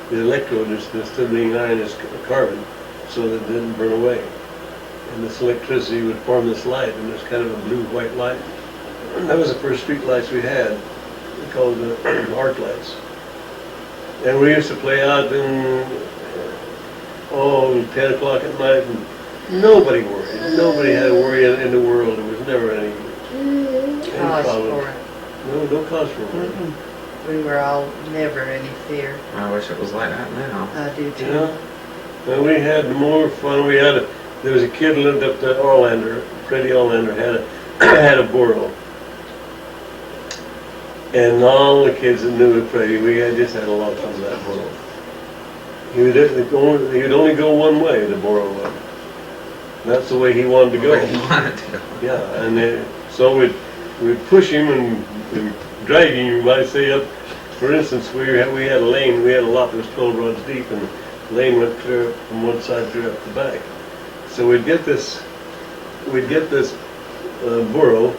The electrode instead of being iron is carbon, so that it didn't burn away. And this electricity would form this light, and it's kind of a blue-white light. And that was the first street lights we had. We called the arc lights. And we used to play out in 10 o'clock at night, and nobody worried. Nobody had a worry in the world. There was never any Cause problem. for it. No cause for worry. We were all never any fear. I wish it was like that now. I do too. Yeah. And we had more fun. There was a kid who lived up to Orlander. Freddie Orlander had a burro. And all the kids that knew Freddie, just had a lot of fun with that burro. He would only go one way, the burro would. That's the way he wanted to go. Where you wanted to. Yeah, and so we'd push him and drag him, you might say, up. For instance, we had a lane, we had a lot that was 12 rods deep, and the lane went clear from one side clear up the back. So we'd get this burro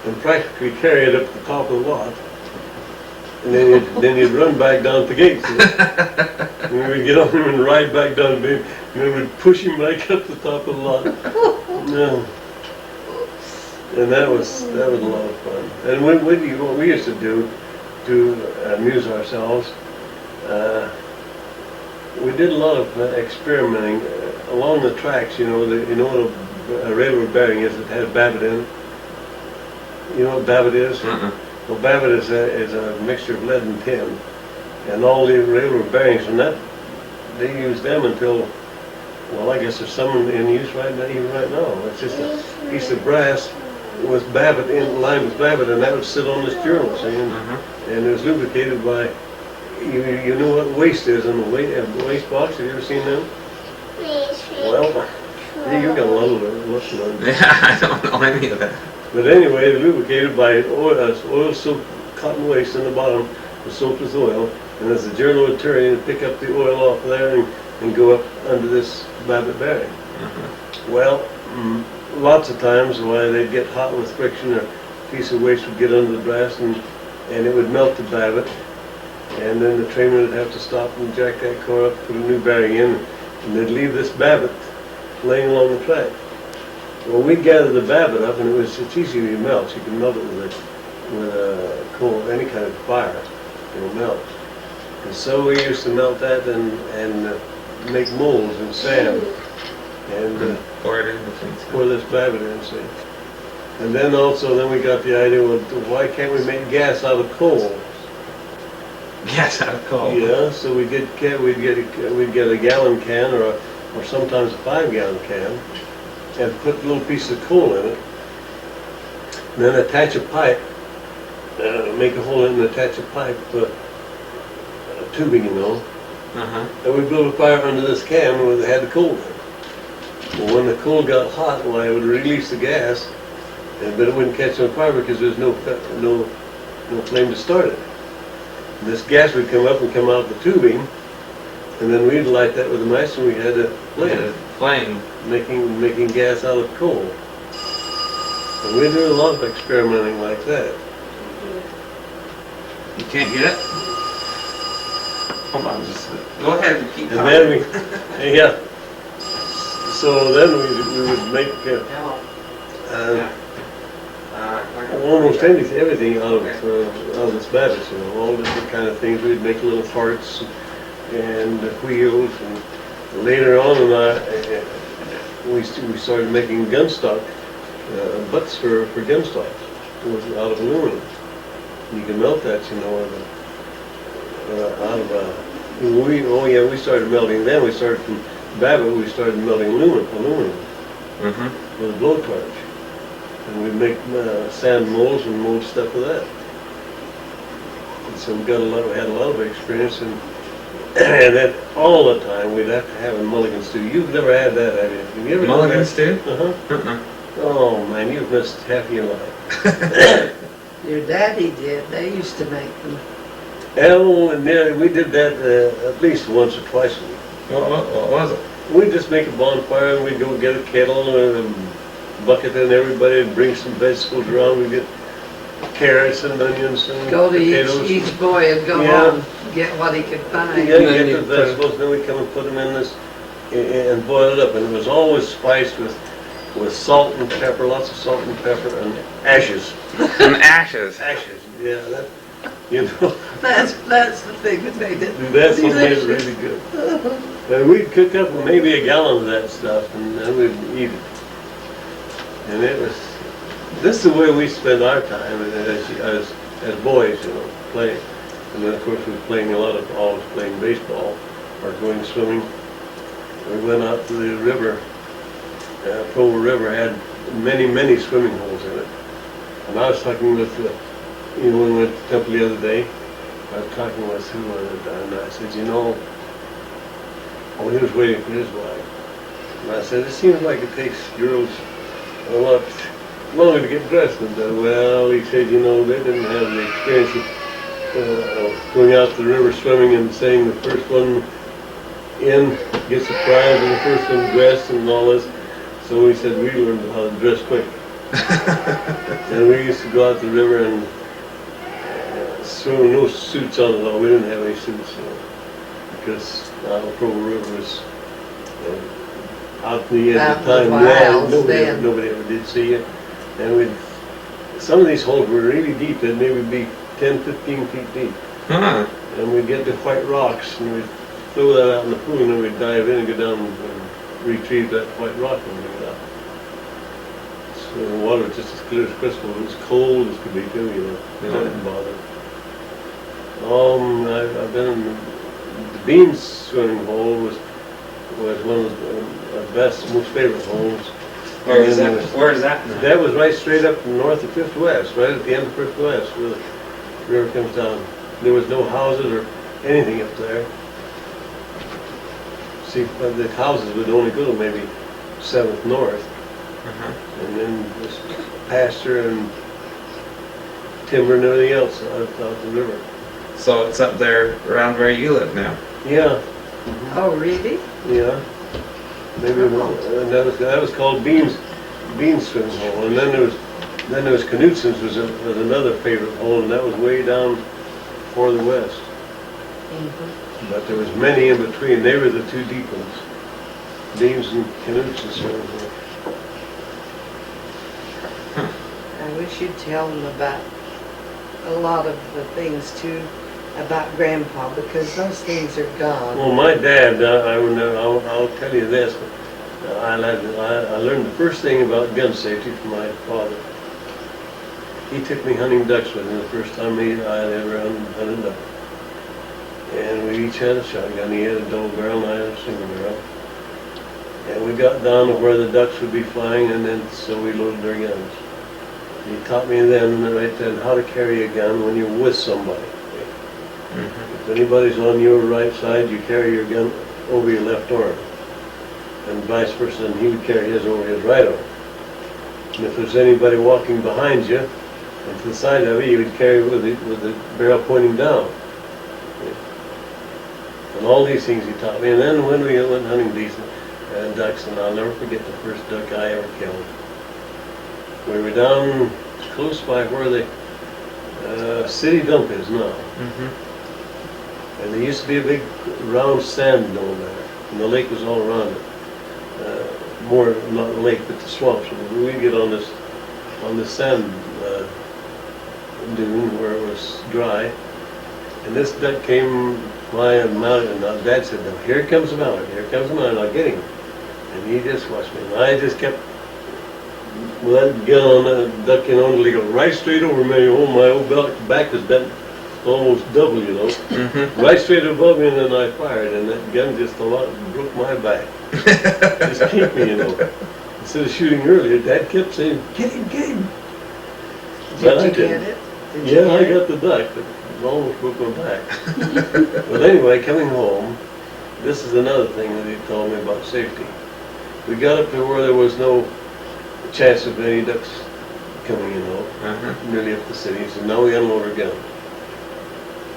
and practically carry it up the top of the lot. And then you'd run back down the gates. And we'd get on him and ride back down the and then we'd push him back up the top of the lot. Yeah. And that was a lot of fun. And what we used to do to amuse ourselves, we did a lot of experimenting along the tracks. You know what a railroad bearing is that has babbitt in it? You know what babbitt is? Well, babbitt is a mixture of lead and tin. And all the railroad bearings from that, they use them until, well, I guess there's some in use right now, even right now. It's just a piece of brass with babbitt lined with babbitt, and that would sit on this journal, see? And it was lubricated by, you know what waste is in the waste box? Have you ever seen them? Well, you got a lot of learn. Yeah, I don't know any of that. But anyway, they're lubricated by oil soaked cotton waste in the bottom, was soaked with oil, and as the journal would turn, you'd pick up the oil off there and go up under this babbitt bearing. Well, lots of times why they'd get hot with friction, or a piece of waste would get under the brass and it would melt the babbitt, and then the trainer would have to stop and jack that car up, put a new bearing in, and they'd leave this babbitt laying along the track. Well, we'd gather the babbitt up, and it's easy to melt. You can melt it with a coal, any kind of fire. It'll melt. And so we used to melt that and make molds in sand and Pour it in the things. pour this babbitt in, see. And then we got the idea, well, why can't we make gas out of coal? Gas out of coal. Yeah, so we'd get a gallon can or sometimes a 5-gallon can, and put a little piece of coal in it, and then attach a pipe, make a hole in and attach a pipe, tubing, you know, and we'd build a fire under this can where they had the coal in it. Well, when the coal got hot, it would release the gas, but it wouldn't catch on fire because there's no flame to start it. And this gas would come up and come out the tubing, and then we'd light that with a match, and we had to light it. Flame. Making gas out of coal. And we do a lot of experimenting like that. You can't get it? Hold on just a minute. Go ahead and keep And talking. then we, yeah. So then we would make almost everything out of this babbage, you know, all different kind of things. We'd make little farts and wheels, and later on we started making gun stock, butts for gun stocks out of aluminum. You can melt that, you know, out of we started melting then. We started from babbitt, we started melting aluminum with a blowtorch. And we'd make sand molds and mold stuff with that. And so we had a lot of experience, and then all the time we'd have to have a mulligan stew. You've never had that, have you? Have you ever Mulligan stew? Uh-huh. Oh man, you've missed half your life. Your daddy did. They used to make them. Oh, and yeah, we did that at least once or twice a week. What was it? We'd just make a bonfire, and we'd go get a kettle and a bucket, and everybody would bring some vegetables around. We'd get carrots and onions and Go to potatoes. each boy and go Yeah. home, get what he could find. Yeah, And then get you the put 'em- vegetables, then we'd come and put them in this and boil it up. And it was always spiced with salt and pepper, lots of salt and pepper, and ashes. And ashes. Ashes, yeah, that, you know, That's the thing that made it. that's what made it delicious. really good. And we'd cook up maybe a gallon of that stuff, and then we'd eat it. And it was, this is the way we spend our time as boys, you know, playing. And then of course we were playing always playing baseball or going swimming. We went out to the river. Provo River had many swimming holes in it. And I was talking with, when we went to Temple the other day, I was talking with who was it, and I said, you know, he was waiting for his wife. And I said, it seems like it takes girls a lot longer to get dressed. And well, he said, you know, they didn't have the experience of going out to the river swimming and saying the first one in gets a prize and the first one dressed and all this. So we said we learned how to dress quick. And we used to go out to the river and swim, no suits on at all. We didn't have any suits, you know, because Provo River was out in the edge Out of in the time. wilds then. Nobody ever did see it. And some of these holes were really deep, and they would be 10, 15 feet deep. Huh. And we'd get to white rocks, and we'd throw that out in the pool, and then we'd dive in and go down and retrieve that white rock and bring it out. So the water was just as clear as crystal. It was cold as could be too, you know. It didn't bother. I've been in the Beans swimming hole was one of the best, most favorite holes. Where is And that? Where is that? now? That was right straight up north of Fifth West, right at the end of Fifth West, where the river comes down. There was no houses or anything up there. See, the houses would only go to maybe 7th North, and then this pasture and timber and everything else out the river. So it's up there around where you live now. Yeah, Oh, really? yeah. Maybe, and that was called Beans swimming hole, and then there was Knutson's was another favorite hole, and that was way down farther west. But there was many in between. They were the two deep ones. Beans and Knutson's swimming hole. I wish you'd tell them about a lot of the things too, about Grandpa, because those things are gone. Well, my dad, I'll tell you this, I learned the first thing about gun safety from my father. He took me hunting ducks with him the first time I ever hunted duck. And we each had a shotgun. He had a double barrel and I had a single barrel. And we got down to where the ducks would be flying, and then so we loaded our guns. He taught me then, right then, how to carry a gun when you're with somebody. If anybody's on your right side, you carry your gun over your left arm. And vice versa, and he would carry his over his right arm. And if there's anybody walking behind you, and to the side of it, you would carry with the barrel pointing down. And all these things he taught me. And then when we went hunting ducks, and I'll never forget the first duck I ever killed. We were down close by where the city dump is now. Mhm. And there used to be a big round sand dome there, and the lake was all around it. More, not the lake, but the swamps. And we'd get on this sand dune where it was dry, and this duck came flying mounted, and Dad said, "Now, here comes the mallard, here comes the mallard, I'll get him." And he just watched me, and I just kept with that gun on that duck, you know, and he go right straight over me. Oh, my old back was bent almost double, you know. Mhm. Right straight above me, and then I fired, and that gun just broke my back. Just keep me, you know. Instead of shooting earlier, Dad kept saying, "Get him, get him." But I Did you get didn't. it? Did you Yeah, I get it? got the duck, but it almost broke my back. But anyway, coming home, this is another thing that he told me about safety. We got up to where there was no chance of any ducks coming, you know, Uh-huh. nearly up the city. He said, "Now we unload our gun."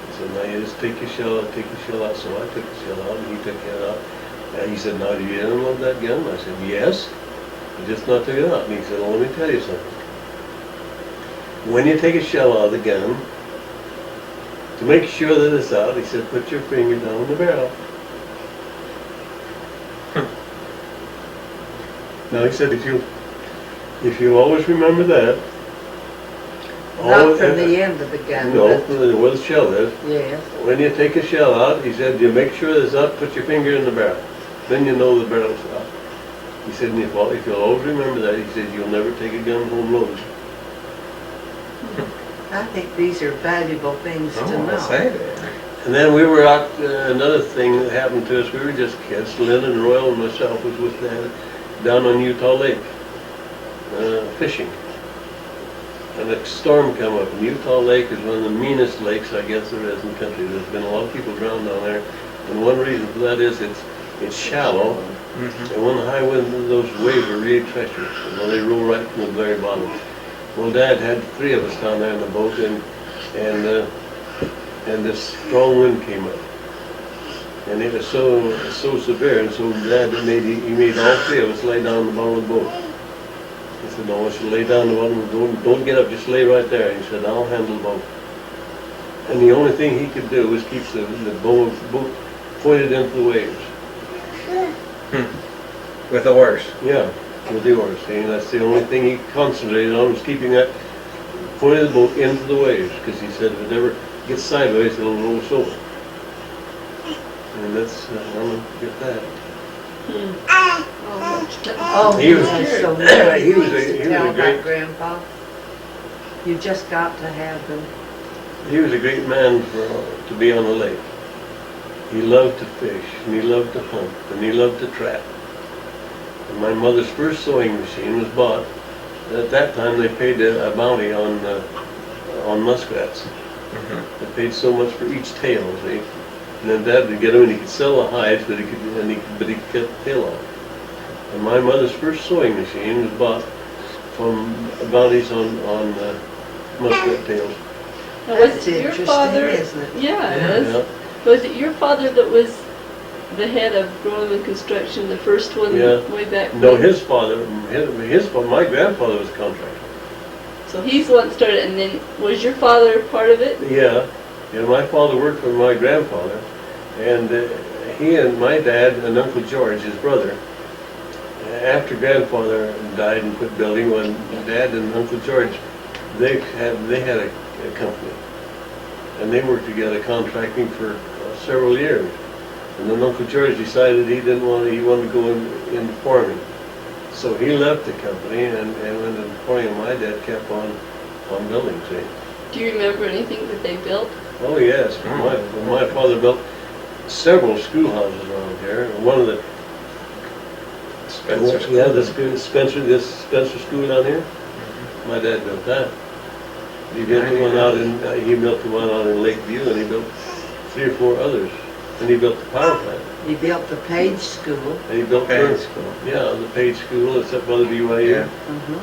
He said, "Now you just take your shell out." So I took the shell out, and he took it out. And he said, "Now do you unload that gun?" I said, "Yes. I just not took it out." And he said, "Well, let me tell you something. When you take a shell out of the gun, to make sure that it's out," he said, "put your finger down in the barrel." Now he said, if you always remember that, Not from the end of the gun, no, but where the shell is. yes. When you take a shell out, he said, you make sure it's out, put your finger in the barrel. Then you know the barrel's out. He said, and if you'll always remember that, he said, you'll never take a gun home loaded. I think these are valuable things to Oh, I'll know. say that. And then we were out, another thing that happened to us, we were just kids, Lynn and Royal and myself was with Dad down on Utah Lake, fishing. And a storm come up, and Utah Lake is one of the meanest lakes, I guess, there is in the country. There's been a lot of people drowned down there, and one reason for that is it's shallow, Mhm. and when the high wind, those waves are really treacherous, you know, they roll right from the very bottom. Well, Dad had 3 of us down there in the boat, and this strong wind came up. And it was so severe, and so Dad he made all 3 of us lay down in the bottom of the boat. He said, "No, I want you to lay down in the bottom, don't get up, just lay right there." He said, "I'll handle the boat." And the only thing he could do was keep the boat pointed into the waves. With oars. Yeah, with the oars. See, and that's the only thing he concentrated on, was keeping that pointed the boat into the waves, because he said if it ever gets sideways, it'll roll us over. And that's, I'll get that. Oh, He was- that's so nice. he was a- Used to he was tell a great- my grandpa, you just got to have them. He was a great man to be on the lake. He loved to fish, and he loved to hunt, and he loved to trap. And my mother's first sewing machine was bought. At that time, they paid a bounty on muskrats. Mhm. They paid so much for each tail, see? And then Dad would get them, and he could sell the hides, but he could cut the tail off. And my mother's first sewing machine was bought from bounties on muskrat tails. Now, was That's it your interesting, father? isn't it? Yeah, it Yeah. is. Was it your father that was the head of Groneman Construction, the first one Yeah. way back No, when? my grandfather was a contractor. So he's the one that started, and then was your father part of it? Yeah, my father worked for my grandfather, and he and my dad and Uncle George, his brother, after grandfather died and quit building, when Dad and Uncle George, they had a company, and they worked together contracting for several years. And then Uncle George decided he wanted to go into farming. So he left the company and went into farming. My dad kept on building, see. Do you remember anything that they built? Oh yes, my father built several schoolhouses around here. One of the Spencer School. yeah, this Spencer School down here. My dad built that. He built the one out in Lakeview, and he built 3 or 4 others. And he built the power plant. He built the Page School. And he built Page School. Yeah, the Page School. It's up by the BYU. Yeah. Mhm.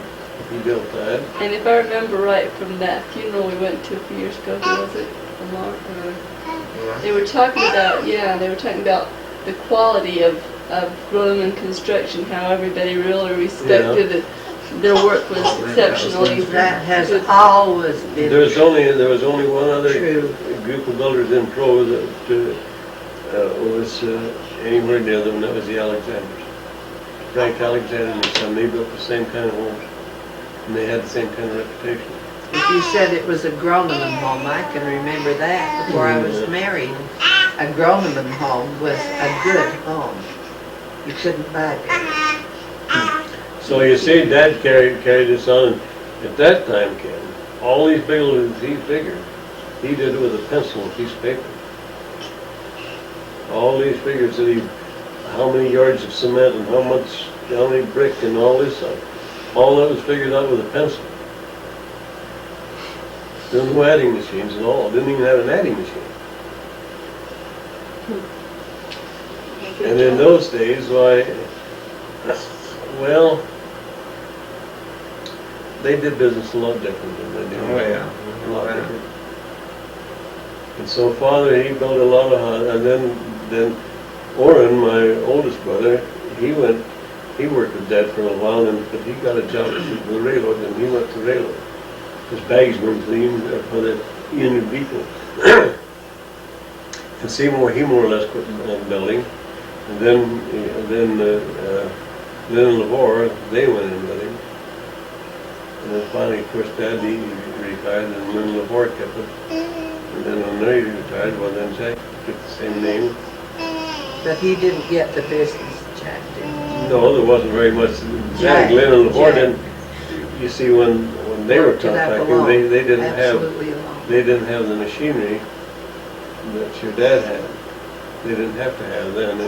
He built that. And if I remember right from that funeral we went to a few years ago, who was it? Lamar? They were talking about, the quality of Groneman Construction, how everybody really respected their work was exceptionally That has good. always been There was only one other true. group of builders in Pro that was anywhere near them, and that was the Alexanders. Frank Alexander and his son, they built the same kind of homes, and they had the same kind of reputation. If you said it was a Groneman home, I can remember that before I was married. A Groneman home was a good home. You couldn't buy that. So you see, Dad carried this on, and at that time, Ken, all these buildings he figured, he did it with a pencil and a piece of paper. All these figures that how many yards of cement and how many brick and all this stuff, all that was figured out with a pencil. There was no adding machines at all. Didn't even have an adding machine. And in those days, why, well, they did business a lot different than they do now. Oh, yeah. A lot different. And so Father, he built a lot of houses, and then Orrin, my oldest brother, he worked with Dad for a while, but he got a job at the railroad, and he went to railroad. His bagsman for the Union Depot. And Seymour, he more or less quit building. And then Lavore, they went in building. And then finally, of course, Dad, he retired, and then Lavore kept it. And then when they retired, well, then Jack took the same name. But he didn't get the business, Jack didn't. No, there wasn't very much. Jack, Glenn, and Lavore didn't. You see, when they were Worked it up contracting, alone. they didn't Absolutely alone. have the machinery that your dad had. They didn't have to have then.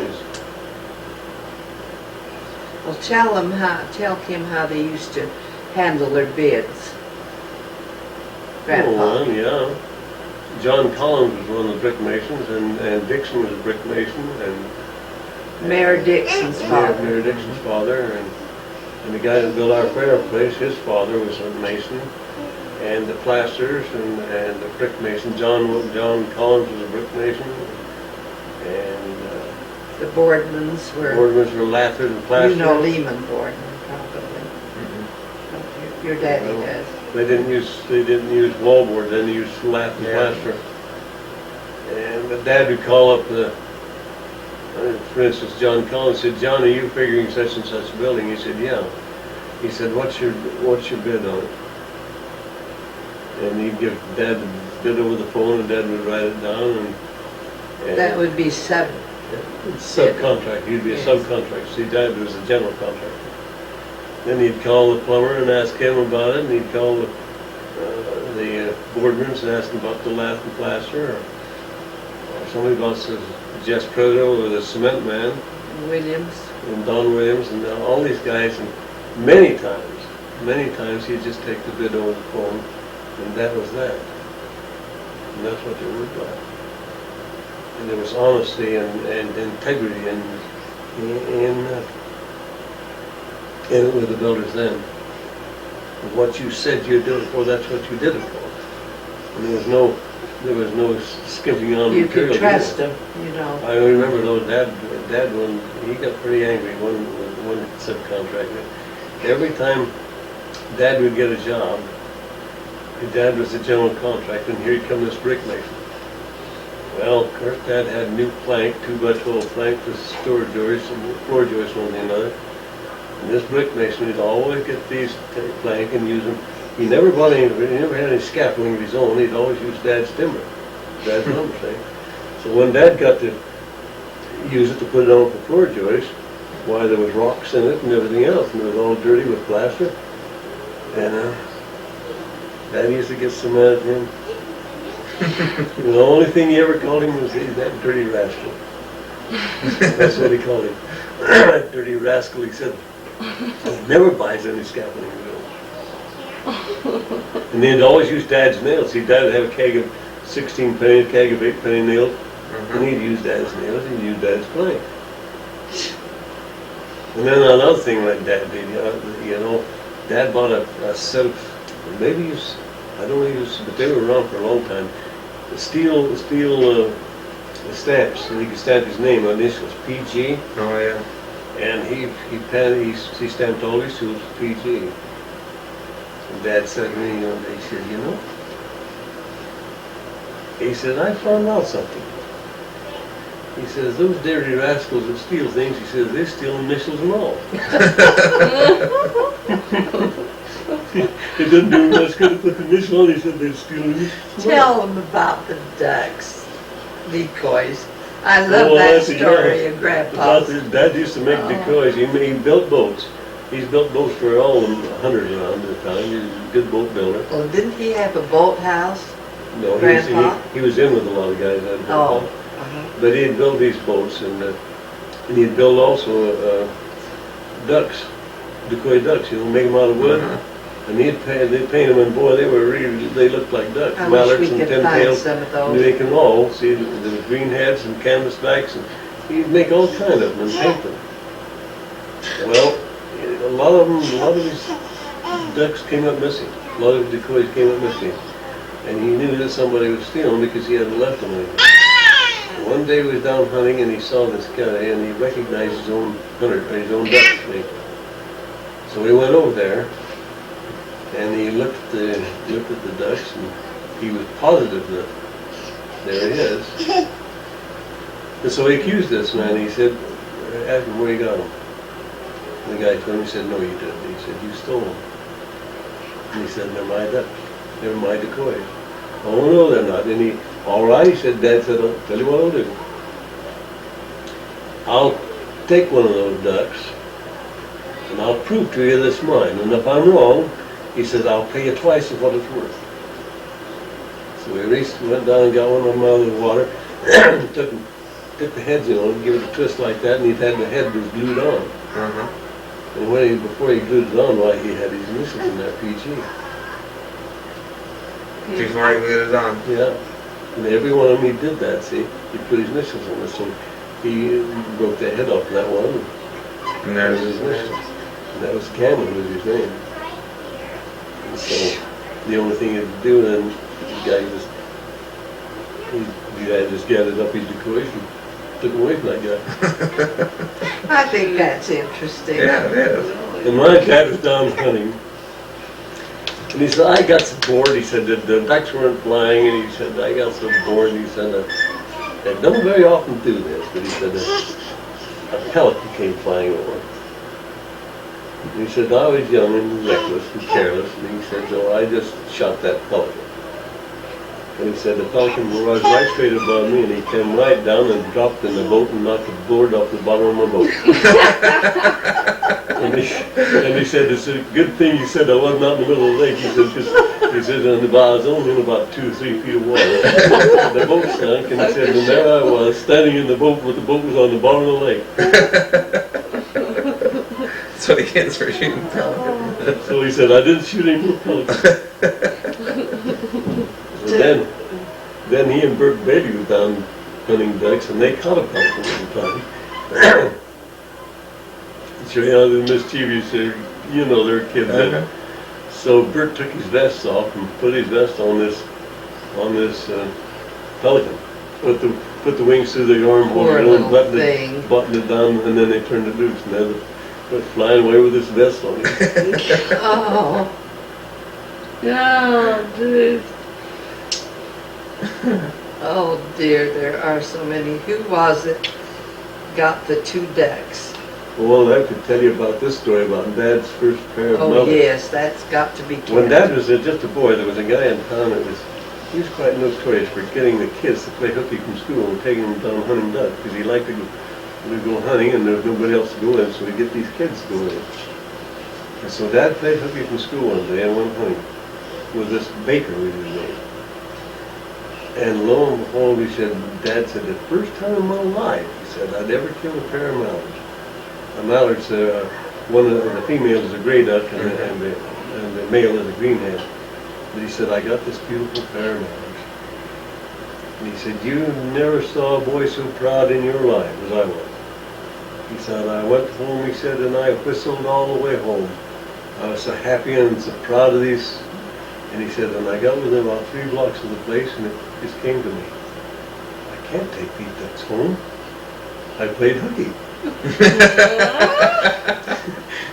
Well, tell Kim how they used to handle their bids. Grandpa. Oh, yeah. John Collins was one of the brick masons, and Dixon was a brick mason, and Mayor Dixon's father. Mayor Dixon's father, and the guy that built our fireplace, his father was a mason, and the plasters and the brick mason. John Collins was a brick mason, and The Boardmans were, Boardmans were lathered and plastered. you know Lehman Boardman probably. Your daddy Well, does. They didn't use wallboard, then they used lath and Yeah. plaster. And the Dad would call up for instance, John Collins said, "John, are you figuring such and such a building?" He said, "Yeah." He said, "What's your bid on it?" And he'd give Dad the bid over the phone, and Dad would write it down, and That would be subcontract. He'd be a Yes. subcontractor. See, Dad was a general contractor. Then he'd call the plumber and ask him about it, and he'd call the boardmans and ask them about the lath and plaster, or somebody about Jess Proto or the cement man, Williams. and Don Williams, and all these guys, and many times he'd just take the bid over the phone, and that was that. And that's what they worked on. And there was honesty and integrity in with the builders then. And what you said you'd do it for, that's what you did it for. And there was no skimping on You material. could trust him, you know. I remember though, Dad, when he got pretty angry, one subcontractor. Every time Dad would get a job, his dad was the general contractor, and here he'd come this brick mason. Well, of course, Dad had new plank, 2x12 plank with storage joists and floor joists one to another. And this brick mason would always get these plank and use them. He never bought any, he never had any scaffolding of his own. He'd always use Dad's timber, Dad's lumber thing. So when Dad got to use it to put it on for floor joists, why, there was rocks in it and everything else, and it was all dirty with plaster. And Dad used to get so mad at him. And the only thing he ever called him was that dirty rascal. That's what he called him. That dirty rascal. He said, he never buys any scaffolding of his own. And they'd always use Dad's nails. See, Dad would have a keg of 16 penny, a keg of 8 penny nails, and he'd use Dad's nails, he'd use Dad's plank. And then another thing like Dad did, you know, Dad bought a set of, maybe used, I don't know, but they were around for a long time. The steel stamps, so he could stamp his name, initials, PG. Oh, yeah. And he stamped all his tools PG. And Dad said to me one day, he said, you know, he said, I found out something. He says, those dirty rascals that steal things, he says, they steal initials and all. It doesn't do much good to put the initial on, he said, they steal initials and all. Tell them about the ducks, decoys. I love Well, that that's a story young- of Grandpa's. Dad used to make decoys. He built boats. He's built boats for all the hunters around the time. He's a good boat builder. Well, didn't he have a boathouse? No, Grandpa? he was in with a lot of guys that had Oh. boats. But he had built these boats, and he had built also ducks, decoy ducks. You know, make them out of wood. And they'd paint them, and boy, they looked like ducks. I wish Mallards we and could find pintails. some of And those. they can all see the green heads and canvas backs, and he'd make all kind of them and paint them. Well, a lot of these ducks came up missing. A lot of decoys came up missing, and he knew that somebody was stealing because he hadn't left them anything. One day he was down hunting and he saw this guy and he recognized his own hunter, or his own duck snake. So he went over there and he looked at the ducks and he was positive that there it is. And so he accused this man. He said, asked him where he got them. And the guy told him, he said, no, you didn't. He said, you stole them. And he said, they're my ducks. They're my decoys. Oh, no, they're not. And he, all right, he said, Dad said, I'll tell you what I'll do. I'll take one of those ducks and I'll prove to you that it's mine. And if I'm wrong, he said, I'll pay you twice of what it's worth. So he went down and got one of them out of the water, took the heads in on it, give it a twist like that, and he had the head was glued on. And before he glued it on, why, he had his initials in there, PG. Before I glued it on. Yeah. And every one of them he did that, see? He put his initials on it, so he broke the head off that one. And there's his his initials. initials. And that was Cameron, was his name. And so the only thing he had to do then, the guy just gathered up his decoys and took them away from that guy. I think that's interesting. Yeah, it is. And my dad was down hunting. And he said, I got so bored. He said, the ducks weren't flying. And he said, I got so bored. And he said, I don't very often do this. But he said, a pelican came flying over. And he said, I was young and reckless and careless. And he said, so I just shot that pelican. And he said, the pelican was right straight above me. And he came right down and dropped in the boat and knocked the board off the bottom of my boat. And he said, it's a good thing he said I wasn't out in the middle of the lake. He said, because he said, I was only in about 2 or 3 feet of water. The boat sank, and he said, and there I was, standing in the boat, but the boat was on the bottom of the lake. That's what he gets for shooting pelicans. So he said, I didn't shoot any more pelicans. So then he and Bert Beatty were down hunting ducks, and they caught a pelican one time. So, you know, the mischievous, you know, they're kids. Okay. So Bert took his vest off and put his vest on this pelican. Put the wings through the armhole, Poor and little buttoned thing. it down, and then they turned it loose, and they went flying away with this vest on it. Oh, Oh, dude. oh dear, there are so many. Who was it got the 2 ducks? Well, I could tell you about this story about Dad's first pair of Oh mothers. yes, that's got to be When kept. Dad was just a boy, there was a guy in town that he was quite notorious for getting the kids to play hooky from school and taking them down hunting ducks, because he liked to go hunting and there was nobody else to go in, so he'd get these kids to go in. And so Dad played hooky from school one day and went hunting with this baker was his name. And lo and behold, Dad said, the first time in my life, he said, I'd ever killed a pair of mallards. A mallard's, one of the females is a gray duck and the male is a greenhead. But he said, I got this beautiful pair of mallards. And he said, you never saw a boy so proud in your life as I was. He said, I went home, he said, and I whistled all the way home. I was so happy and so proud of these. And he said, and I got within about 3 blocks of the place, and it just came to me. I can't take these ducks home. I played hooky.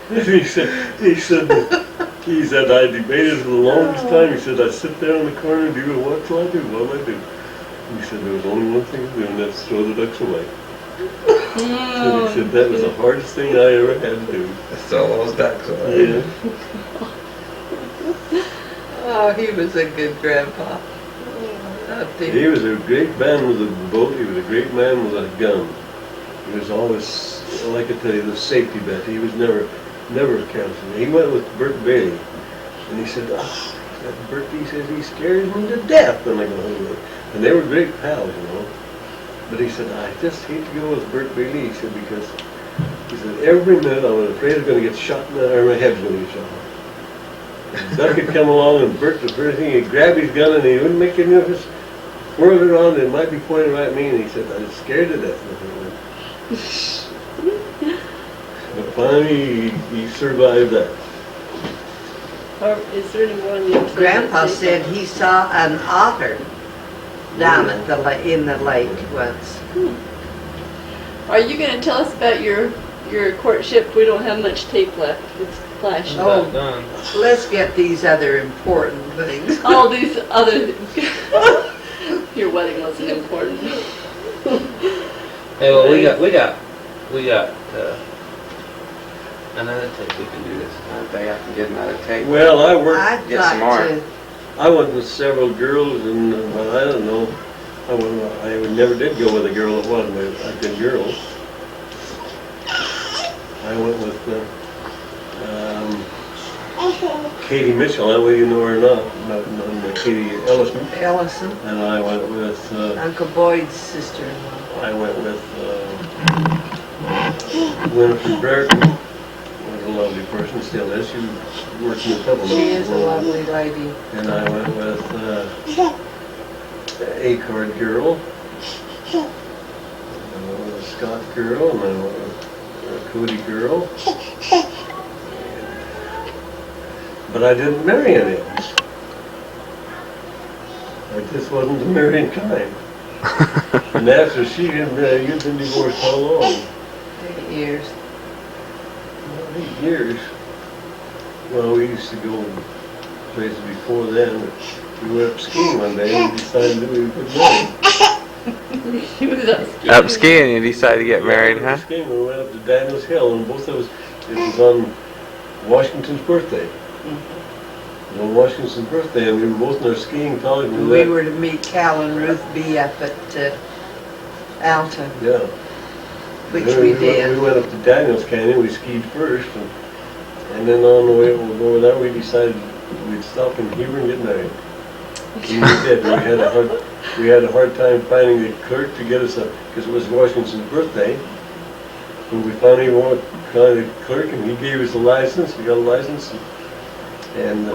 he said, He said, I debated for the longest time. He said, I sit there in the corner and do what do I do? What do I do? He said, there was only one thing to do, and that's throw the ducks away. So he said, that was the hardest thing I ever had to do. Throw those ducks away. Yeah. Oh, he was a good grandpa. He was a great man with a boat. He was a great man with a gun. He was always, like I tell you, the safety bet. He was never careless. He went with Bert Bailey, and he said, "Oh, that Bert," he says, "he scares me to death when I go home with him." And they were great pals, you know. But he said, "I just hate to go with Bert Bailey," he said, because he said every minute I was afraid I was going to get shot in the, or my head was going to get shot off. And Duck would come along, and Bert, the first thing, he'd grab his gun, and he wouldn't make any of us whirl it around. It might be pointed right at me, and he said, "I was scared to death." But finally, he survived that. Or is there any more in the episode? Grandpa said he saw an otter down at the in the lake once. Are you going to tell us about your courtship? We don't have much tape left. It's flashing. Oh. About done. Let's get these other important things. All these other... Your wedding wasn't important. Hey, well, we got another tape. We can do this another day. I can get another tape. Well, I worked. I'd Get some like more. to. I went with several girls, and well, I don't know. I never did go with a girl that wasn't a good girl. I went with Katie Mitchell. That way you know her or not. Katie Ellison. Ellison, And I went with. Uncle Boyd's sister-in-law. I went with Winifred Brereton. Was a lovely person, still is. She works in the couple. She is a lovely lady. And I went with Acord girl, and I went with a Scott girl, and I went with a Cody girl. But I didn't marry any of them. I just wasn't the marrying kind. And after she didn't, you've been divorced how long? 8 years. Well, 8 years. Well, we used to go places before then. We went up skiing one day and decided that we would get married. She was up skiing. Up skiing, you decided to get married, We huh? went skiing, we went up to Daniels Hill, and both of us, it was on Washington's birthday. On Washington's birthday, and we were both in our skiing college. We were to meet Cal and Ruth B. up at Alton, Yeah. which Then we did. We went up to Daniels Canyon, we skied first, and then on the way over there, we decided we'd stop in Heber and get married. And we did. We had a hard time finding the clerk to get us because it was Washington's birthday. And we finally found the clerk, and he gave us a license. We got a license, and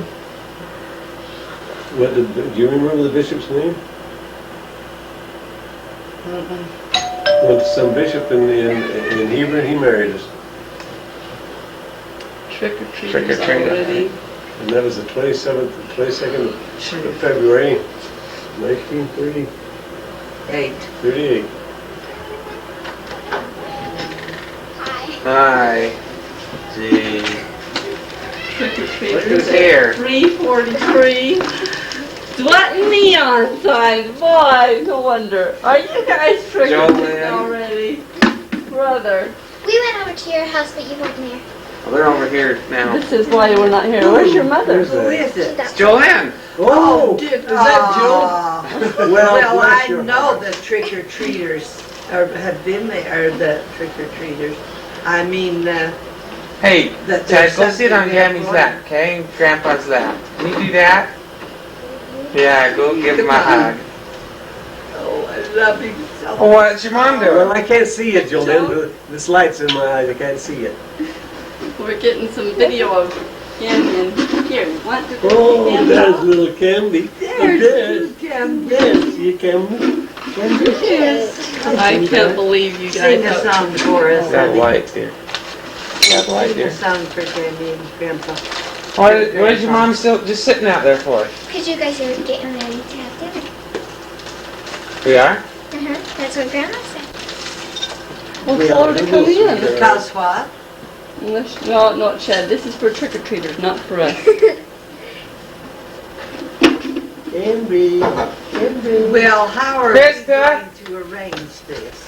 do you remember the bishop's name? Went to some bishop in Heber, and he married us. Trick-or-treaters already. And that was the 22nd of February, 1938. 8. Hi. Gee. Look Trick-or-treaters who's here. at 343. What neon signs? Boy, no wonder. Are you guys trick-or-treating Joanne. already? Brother. We went over to your house, but you weren't there. Well, they're over here now. This is why we're not here. Where's your mother? Who is it? It's Joanne. Oh, Is that Well, I bless your know heart. the trick-or-treaters have been there, or the trick-or-treaters. I mean, Hey, That Ted, there's go sit on something Gammy's there. lap, okay? And Grandpa's lap. Can you do that? Yeah, go give him a hug. oh, I love him so Oh, what's your mom Well, doing? I can't see it, Jolene. This light's in my eyes. I can't see it. We're getting some video of Canyon. Here, want to go Oh, see there's Canyon? little Candy. There's Kim. Yes, you can. I can't believe you guys Sing a have... song for us. Got honey. lights here. Got light Sing a here. song for Candy and Grandpa. What is your mom still just sitting out there for? Because you guys are getting ready to have dinner. We are? That's what Grandma said. Well, tell her to come in. Because what? Unless, no, not Chad. This is for trick-or-treaters, not for us. Well, how are we Krista? going to arrange this?